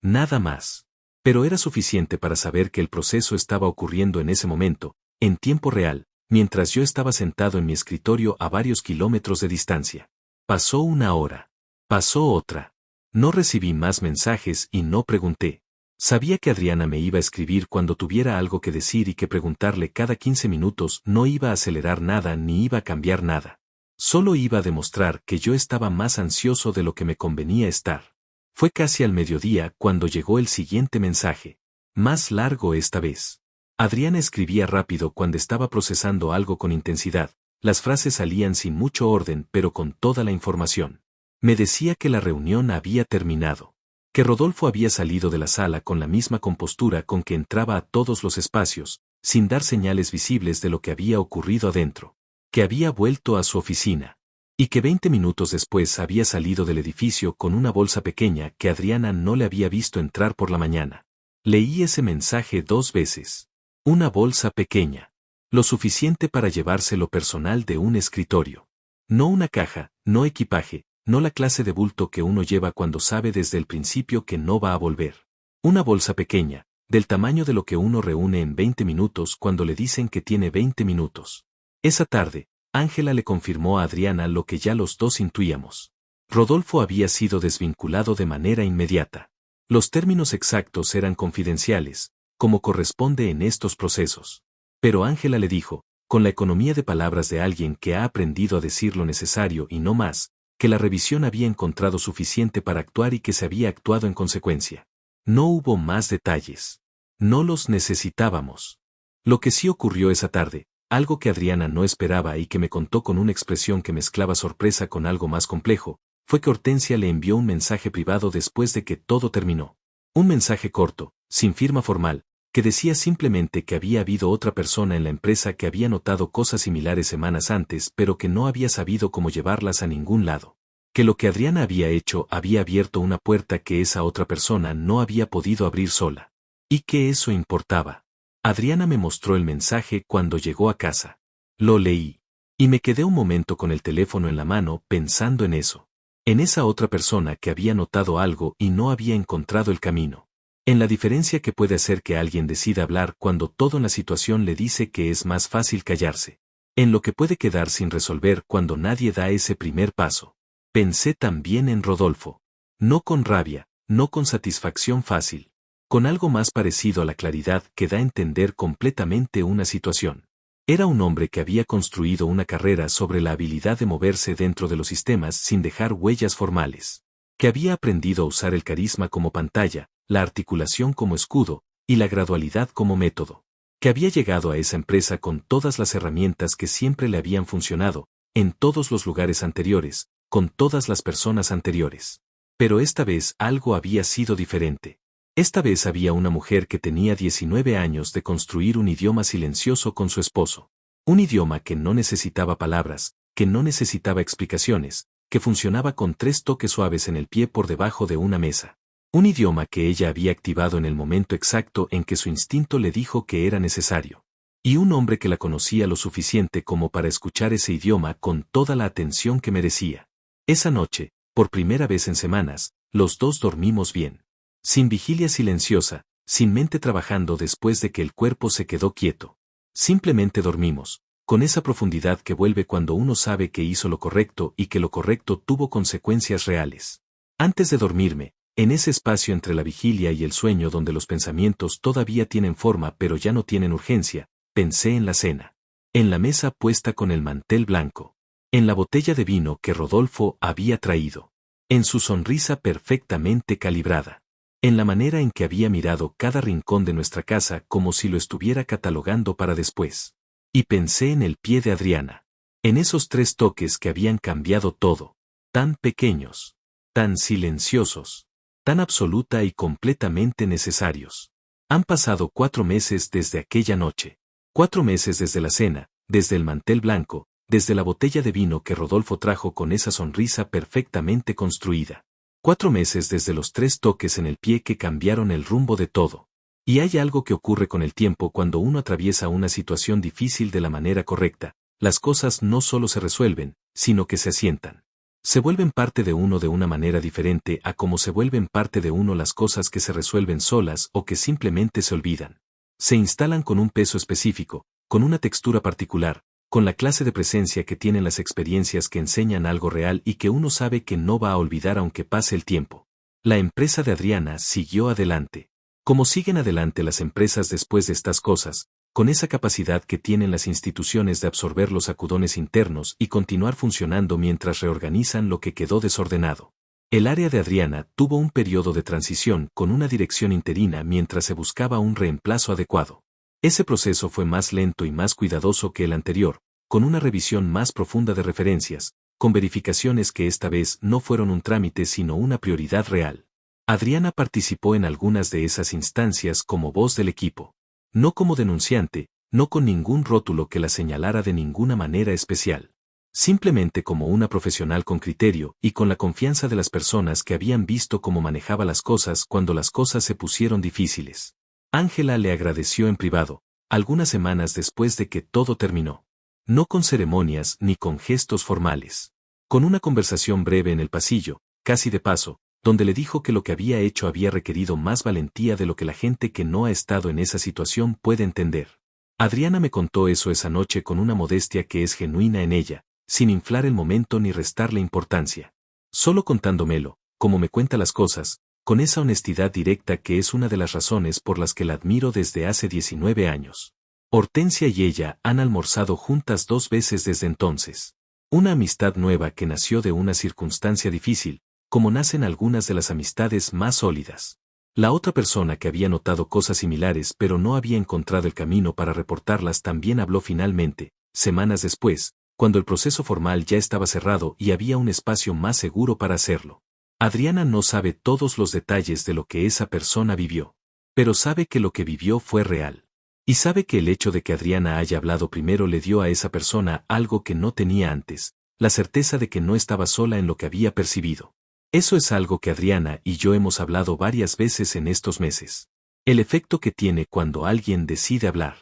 Nada más. Pero era suficiente para saber que el proceso estaba ocurriendo en ese momento, en tiempo real, mientras yo estaba sentado en mi escritorio a varios kilómetros de distancia. Pasó una hora. Pasó otra. No recibí más mensajes y no pregunté. Sabía que Adriana me iba a escribir cuando tuviera algo que decir y que preguntarle cada 15 minutos no iba a acelerar nada ni iba a cambiar nada. Solo iba a demostrar que yo estaba más ansioso de lo que me convenía estar. Fue casi al mediodía cuando llegó el siguiente mensaje. Más largo esta vez. Adriana escribía rápido cuando estaba procesando algo con intensidad. Las frases salían sin mucho orden pero con toda la información. Me decía que la reunión había terminado. Que Rodolfo había salido de la sala con la misma compostura con que entraba a todos los espacios, sin dar señales visibles de lo que había ocurrido adentro. Que había vuelto a su oficina. Y que 20 minutos después había salido del edificio con una bolsa pequeña que Adriana no le había visto entrar por la mañana. Leí ese mensaje 2 veces. Una bolsa pequeña. Lo suficiente para llevarse lo personal de un escritorio. No una caja, no equipaje, no la clase de bulto que uno lleva cuando sabe desde el principio que no va a volver. Una bolsa pequeña, del tamaño de lo que uno reúne en 20 minutos cuando le dicen que tiene 20 minutos. Esa tarde, Ángela le confirmó a Adriana lo que ya los dos intuíamos. Rodolfo había sido desvinculado de manera inmediata. Los términos exactos eran confidenciales, como corresponde en estos procesos. Pero Ángela le dijo, con la economía de palabras de alguien que ha aprendido a decir lo necesario y no más, que la revisión había encontrado suficiente para actuar y que se había actuado en consecuencia. No hubo más detalles. No los necesitábamos. Lo que sí ocurrió esa tarde, algo que Adriana no esperaba y que me contó con una expresión que mezclaba sorpresa con algo más complejo, fue que Hortensia le envió un mensaje privado después de que todo terminó. Un mensaje corto, sin firma formal, que decía simplemente que había habido otra persona en la empresa que había notado cosas similares semanas antes pero que no había sabido cómo llevarlas a ningún lado. Que lo que Adriana había hecho había abierto una puerta que esa otra persona no había podido abrir sola. Y que eso importaba. Adriana me mostró el mensaje cuando llegó a casa. Lo leí. Y me quedé un momento con el teléfono en la mano pensando en eso. En esa otra persona que había notado algo y no había encontrado el camino. En la diferencia que puede hacer que alguien decida hablar cuando todo en la situación le dice que es más fácil callarse. En lo que puede quedar sin resolver cuando nadie da ese primer paso. Pensé también en Rodolfo. No con rabia, no con satisfacción fácil. Con algo más parecido a la claridad que da a entender completamente una situación. Era un hombre que había construido una carrera sobre la habilidad de moverse dentro de los sistemas sin dejar huellas formales. Que había aprendido a usar el carisma como pantalla, la articulación como escudo, y la gradualidad como método. Que había llegado a esa empresa con todas las herramientas que siempre le habían funcionado, en todos los lugares anteriores, con todas las personas anteriores. Pero esta vez algo había sido diferente. Esta vez había una mujer que tenía 19 años de construir un idioma silencioso con su esposo. Un idioma que no necesitaba palabras, que no necesitaba explicaciones, que funcionaba con 3 toques suaves en el pie por debajo de una mesa. Un idioma que ella había activado en el momento exacto en que su instinto le dijo que era necesario. Y un hombre que la conocía lo suficiente como para escuchar ese idioma con toda la atención que merecía. Esa noche, por primera vez en semanas, los dos dormimos bien. Sin vigilia silenciosa, sin mente trabajando después de que el cuerpo se quedó quieto. Simplemente dormimos, con esa profundidad que vuelve cuando uno sabe que hizo lo correcto y que lo correcto tuvo consecuencias reales. Antes de dormirme, en ese espacio entre la vigilia y el sueño donde los pensamientos todavía tienen forma pero ya no tienen urgencia, pensé en la cena. En la mesa puesta con el mantel blanco. En la botella de vino que Rodolfo había traído. En su sonrisa perfectamente calibrada. En la manera en que había mirado cada rincón de nuestra casa como si lo estuviera catalogando para después. Y pensé en el pie de Adriana. En esos 3 toques que habían cambiado todo. Tan pequeños. Tan silenciosos. Tan absoluta y completamente necesarios. Han pasado 4 meses desde aquella noche. 4 meses desde la cena, desde el mantel blanco, desde la botella de vino que Rodolfo trajo con esa sonrisa perfectamente construida. 4 meses desde los 3 toques en el pie que cambiaron el rumbo de todo. Y hay algo que ocurre con el tiempo cuando uno atraviesa una situación difícil de la manera correcta. Las cosas no solo se resuelven, sino que se asientan. Se vuelven parte de uno de una manera diferente a como se vuelven parte de uno las cosas que se resuelven solas o que simplemente se olvidan. Se instalan con un peso específico, con una textura particular, con la clase de presencia que tienen las experiencias que enseñan algo real y que uno sabe que no va a olvidar aunque pase el tiempo. La empresa de Adriana siguió adelante. Como siguen adelante las empresas después de estas cosas, con esa capacidad que tienen las instituciones de absorber los sacudones internos y continuar funcionando mientras reorganizan lo que quedó desordenado. El área de Adriana tuvo un periodo de transición con una dirección interina mientras se buscaba un reemplazo adecuado. Ese proceso fue más lento y más cuidadoso que el anterior, con una revisión más profunda de referencias, con verificaciones que esta vez no fueron un trámite sino una prioridad real. Adriana participó en algunas de esas instancias como voz del equipo. No como denunciante, no con ningún rótulo que la señalara de ninguna manera especial. Simplemente como una profesional con criterio y con la confianza de las personas que habían visto cómo manejaba las cosas cuando las cosas se pusieron difíciles. Ángela le agradeció en privado, algunas semanas después de que todo terminó. No con ceremonias ni con gestos formales. Con una conversación breve en el pasillo, casi de paso, donde le dijo que lo que había hecho había requerido más valentía de lo que la gente que no ha estado en esa situación puede entender. Adriana me contó eso esa noche con una modestia que es genuina en ella, sin inflar el momento ni restarle importancia. Solo contándomelo, como me cuenta las cosas, con esa honestidad directa que es una de las razones por las que la admiro desde hace 19 años. Hortensia y ella han almorzado juntas 2 veces desde entonces. Una amistad nueva que nació de una circunstancia difícil, como nacen algunas de las amistades más sólidas. La otra persona que había notado cosas similares pero no había encontrado el camino para reportarlas también habló finalmente, semanas después, cuando el proceso formal ya estaba cerrado y había un espacio más seguro para hacerlo. Adriana no sabe todos los detalles de lo que esa persona vivió, pero sabe que lo que vivió fue real. Y sabe que el hecho de que Adriana haya hablado primero le dio a esa persona algo que no tenía antes, la certeza de que no estaba sola en lo que había percibido. Eso es algo que Adriana y yo hemos hablado varias veces en estos meses. El efecto que tiene cuando alguien decide hablar.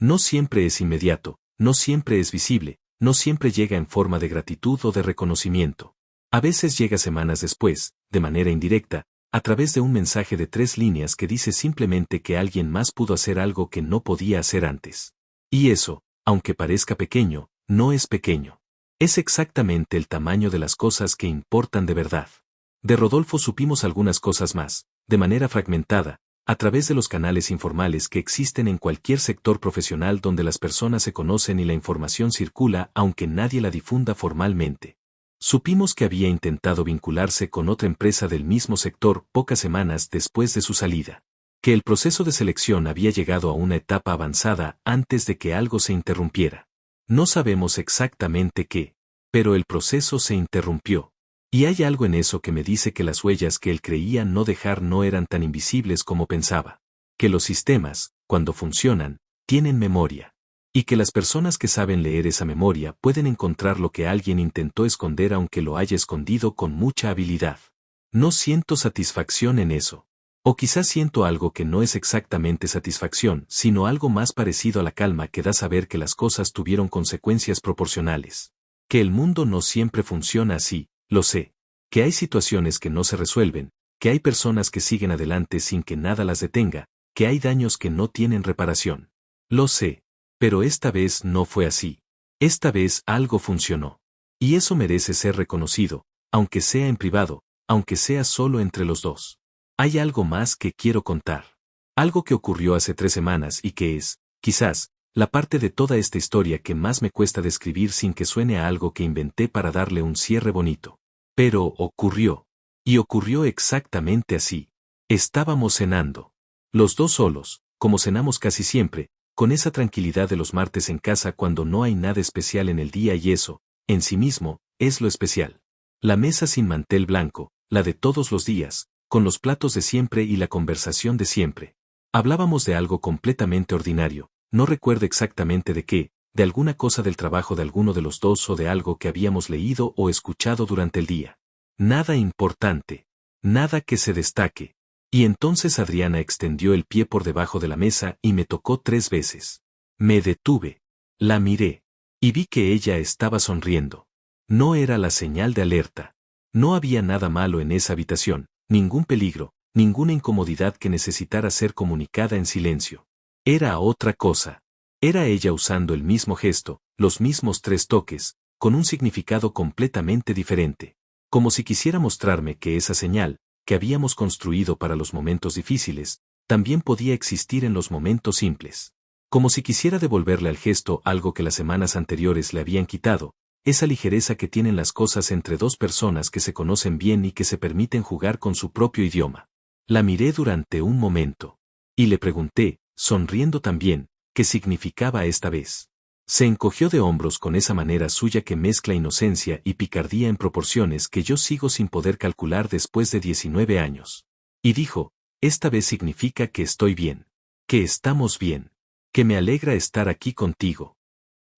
No siempre es inmediato, no siempre es visible, no siempre llega en forma de gratitud o de reconocimiento. A veces llega semanas después, de manera indirecta, a través de un mensaje de 3 líneas que dice simplemente que alguien más pudo hacer algo que no podía hacer antes. Y eso, aunque parezca pequeño, no es pequeño. Es exactamente el tamaño de las cosas que importan de verdad. De Rodolfo supimos algunas cosas más, de manera fragmentada, a través de los canales informales que existen en cualquier sector profesional donde las personas se conocen y la información circula aunque nadie la difunda formalmente. Supimos que había intentado vincularse con otra empresa del mismo sector pocas semanas después de su salida. Que el proceso de selección había llegado a una etapa avanzada antes de que algo se interrumpiera. No sabemos exactamente qué, pero el proceso se interrumpió. Y hay algo en eso que me dice que las huellas que él creía no dejar no eran tan invisibles como pensaba. Que los sistemas, cuando funcionan, tienen memoria. Y que las personas que saben leer esa memoria pueden encontrar lo que alguien intentó esconder aunque lo haya escondido con mucha habilidad. No siento satisfacción en eso. O quizás siento algo que no es exactamente satisfacción, sino algo más parecido a la calma que da saber que las cosas tuvieron consecuencias proporcionales. Que el mundo no siempre funciona así, lo sé. Que hay situaciones que no se resuelven, que hay personas que siguen adelante sin que nada las detenga, que hay daños que no tienen reparación. Lo sé. Pero esta vez no fue así. Esta vez algo funcionó. Y eso merece ser reconocido, aunque sea en privado, aunque sea solo entre los dos. Hay algo más que quiero contar. Algo que ocurrió hace 3 semanas y que es, quizás, la parte de toda esta historia que más me cuesta describir sin que suene a algo que inventé para darle un cierre bonito. Pero ocurrió. Y ocurrió exactamente así. Estábamos cenando. Los dos solos, como cenamos casi siempre, con esa tranquilidad de los martes en casa cuando no hay nada especial en el día y eso, en sí mismo, es lo especial. La mesa sin mantel blanco, la de todos los días, con los platos de siempre y la conversación de siempre. Hablábamos de algo completamente ordinario, no recuerdo exactamente de qué, de alguna cosa del trabajo de alguno de los dos o de algo que habíamos leído o escuchado durante el día. Nada importante. Nada que se destaque. Y entonces Adriana extendió el pie por debajo de la mesa y me tocó 3 veces. Me detuve. La miré. Y vi que ella estaba sonriendo. No era la señal de alerta. No había nada malo en esa habitación, ningún peligro, ninguna incomodidad que necesitara ser comunicada en silencio. Era otra cosa. Era ella usando el mismo gesto, los mismos 3 toques, con un significado completamente diferente. Como si quisiera mostrarme que esa señal, que habíamos construido para los momentos difíciles, también podía existir en los momentos simples. Como si quisiera devolverle al gesto algo que las semanas anteriores le habían quitado, esa ligereza que tienen las cosas entre dos personas que se conocen bien y que se permiten jugar con su propio idioma. La miré durante un momento. Y le pregunté, sonriendo también, qué significaba esta vez. Se encogió de hombros con esa manera suya que mezcla inocencia y picardía en proporciones que yo sigo sin poder calcular después de 19 años. Y dijo, esta vez significa que estoy bien. Que estamos bien. Que me alegra estar aquí contigo.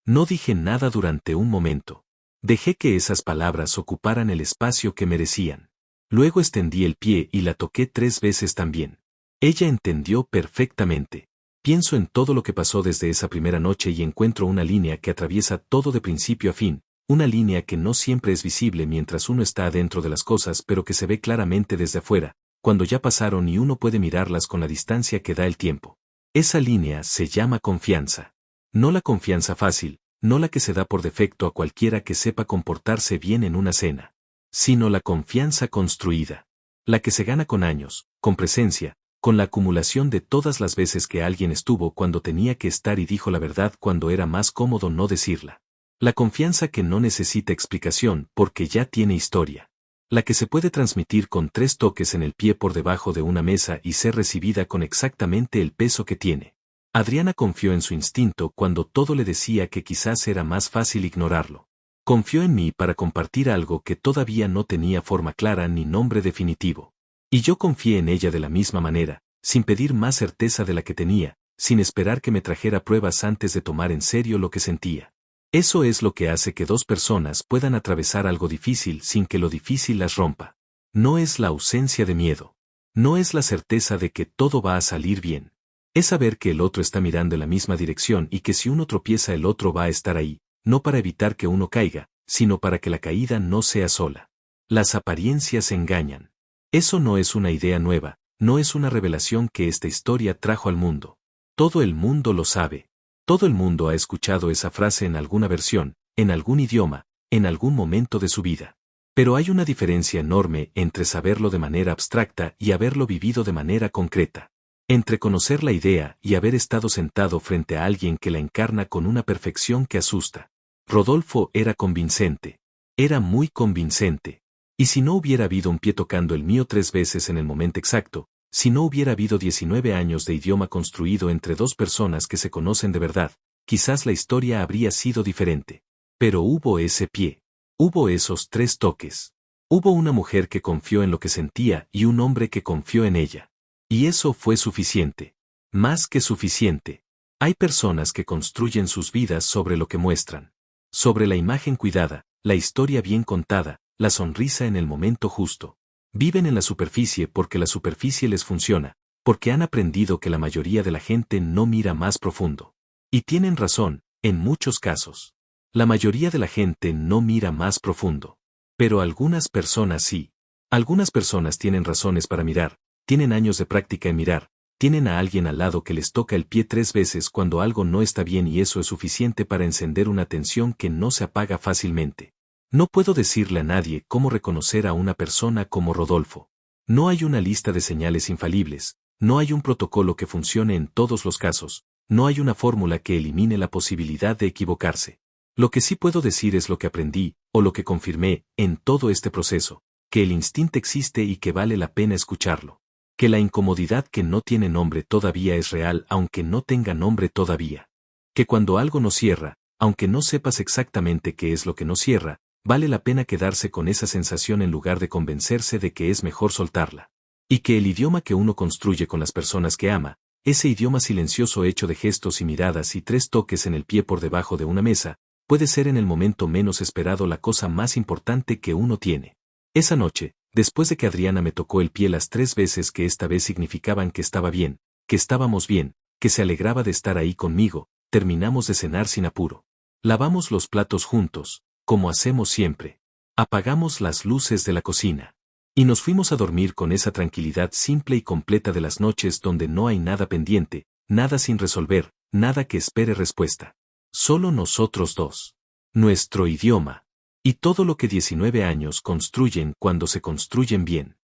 No dije nada durante un momento. Dejé que esas palabras ocuparan el espacio que merecían. Luego extendí el pie y la toqué 3 veces también. Ella entendió perfectamente. Pienso en todo lo que pasó desde esa primera noche y encuentro una línea que atraviesa todo de principio a fin, una línea que no siempre es visible mientras uno está adentro de las cosas pero que se ve claramente desde afuera, cuando ya pasaron y uno puede mirarlas con la distancia que da el tiempo. Esa línea se llama confianza. No la confianza fácil, no la que se da por defecto a cualquiera que sepa comportarse bien en una cena, sino la confianza construida. La que se gana con años, con presencia, con la acumulación de todas las veces que alguien estuvo cuando tenía que estar y dijo la verdad cuando era más cómodo no decirla. La confianza que no necesita explicación porque ya tiene historia. La que se puede transmitir con 3 toques en el pie por debajo de una mesa y ser recibida con exactamente el peso que tiene. Adriana confió en su instinto cuando todo le decía que quizás era más fácil ignorarlo. Confió en mí para compartir algo que todavía no tenía forma clara ni nombre definitivo. Y yo confié en ella de la misma manera, sin pedir más certeza de la que tenía, sin esperar que me trajera pruebas antes de tomar en serio lo que sentía. Eso es lo que hace que 2 personas puedan atravesar algo difícil sin que lo difícil las rompa. No es la ausencia de miedo. No es la certeza de que todo va a salir bien. Es saber que el otro está mirando en la misma dirección y que si uno tropieza el otro va a estar ahí, no para evitar que uno caiga, sino para que la caída no sea sola. Las apariencias engañan. Eso no es una idea nueva, no es una revelación que esta historia trajo al mundo. Todo el mundo lo sabe. Todo el mundo ha escuchado esa frase en alguna versión, en algún idioma, en algún momento de su vida. Pero hay una diferencia enorme entre saberlo de manera abstracta y haberlo vivido de manera concreta. Entre conocer la idea y haber estado sentado frente a alguien que la encarna con una perfección que asusta. Rodolfo era convincente. Era muy convincente. Y si no hubiera habido un pie tocando el mío 3 veces en el momento exacto, si no hubiera habido 19 años de idioma construido entre 2 personas que se conocen de verdad, quizás la historia habría sido diferente. Pero hubo ese pie. Hubo esos 3 toques. Hubo una mujer que confió en lo que sentía y un hombre que confió en ella. Y eso fue suficiente. Más que suficiente. Hay personas que construyen sus vidas sobre lo que muestran. Sobre la imagen cuidada, la historia bien contada, la sonrisa en el momento justo. Viven en la superficie porque la superficie les funciona, porque han aprendido que la mayoría de la gente no mira más profundo. Y tienen razón, en muchos casos. La mayoría de la gente no mira más profundo. Pero algunas personas sí. Algunas personas tienen razones para mirar, tienen años de práctica en mirar, tienen a alguien al lado que les toca el pie 3 veces cuando algo no está bien y eso es suficiente para encender una tensión que no se apaga fácilmente. No puedo decirle a nadie cómo reconocer a una persona como Rodolfo. No hay una lista de señales infalibles, no hay un protocolo que funcione en todos los casos, no hay una fórmula que elimine la posibilidad de equivocarse. Lo que sí puedo decir es lo que aprendí, o lo que confirmé, en todo este proceso, que el instinto existe y que vale la pena escucharlo. Que la incomodidad que no tiene nombre todavía es real aunque no tenga nombre todavía. Que cuando algo no cierra, aunque no sepas exactamente qué es lo que no cierra, vale la pena quedarse con esa sensación en lugar de convencerse de que es mejor soltarla. Y que el idioma que uno construye con las personas que ama, ese idioma silencioso hecho de gestos y miradas y 3 toques en el pie por debajo de una mesa, puede ser en el momento menos esperado la cosa más importante que uno tiene. Esa noche, después de que Adriana me tocó el pie las 3 veces que esta vez significaban que estaba bien, que estábamos bien, que se alegraba de estar ahí conmigo, terminamos de cenar sin apuro. Lavamos los platos juntos, como hacemos siempre. Apagamos las luces de la cocina. Y nos fuimos a dormir con esa tranquilidad simple y completa de las noches donde no hay nada pendiente, nada sin resolver, nada que espere respuesta. Solo nosotros 2. Nuestro idioma. Y todo lo que 19 años construyen cuando se construyen bien.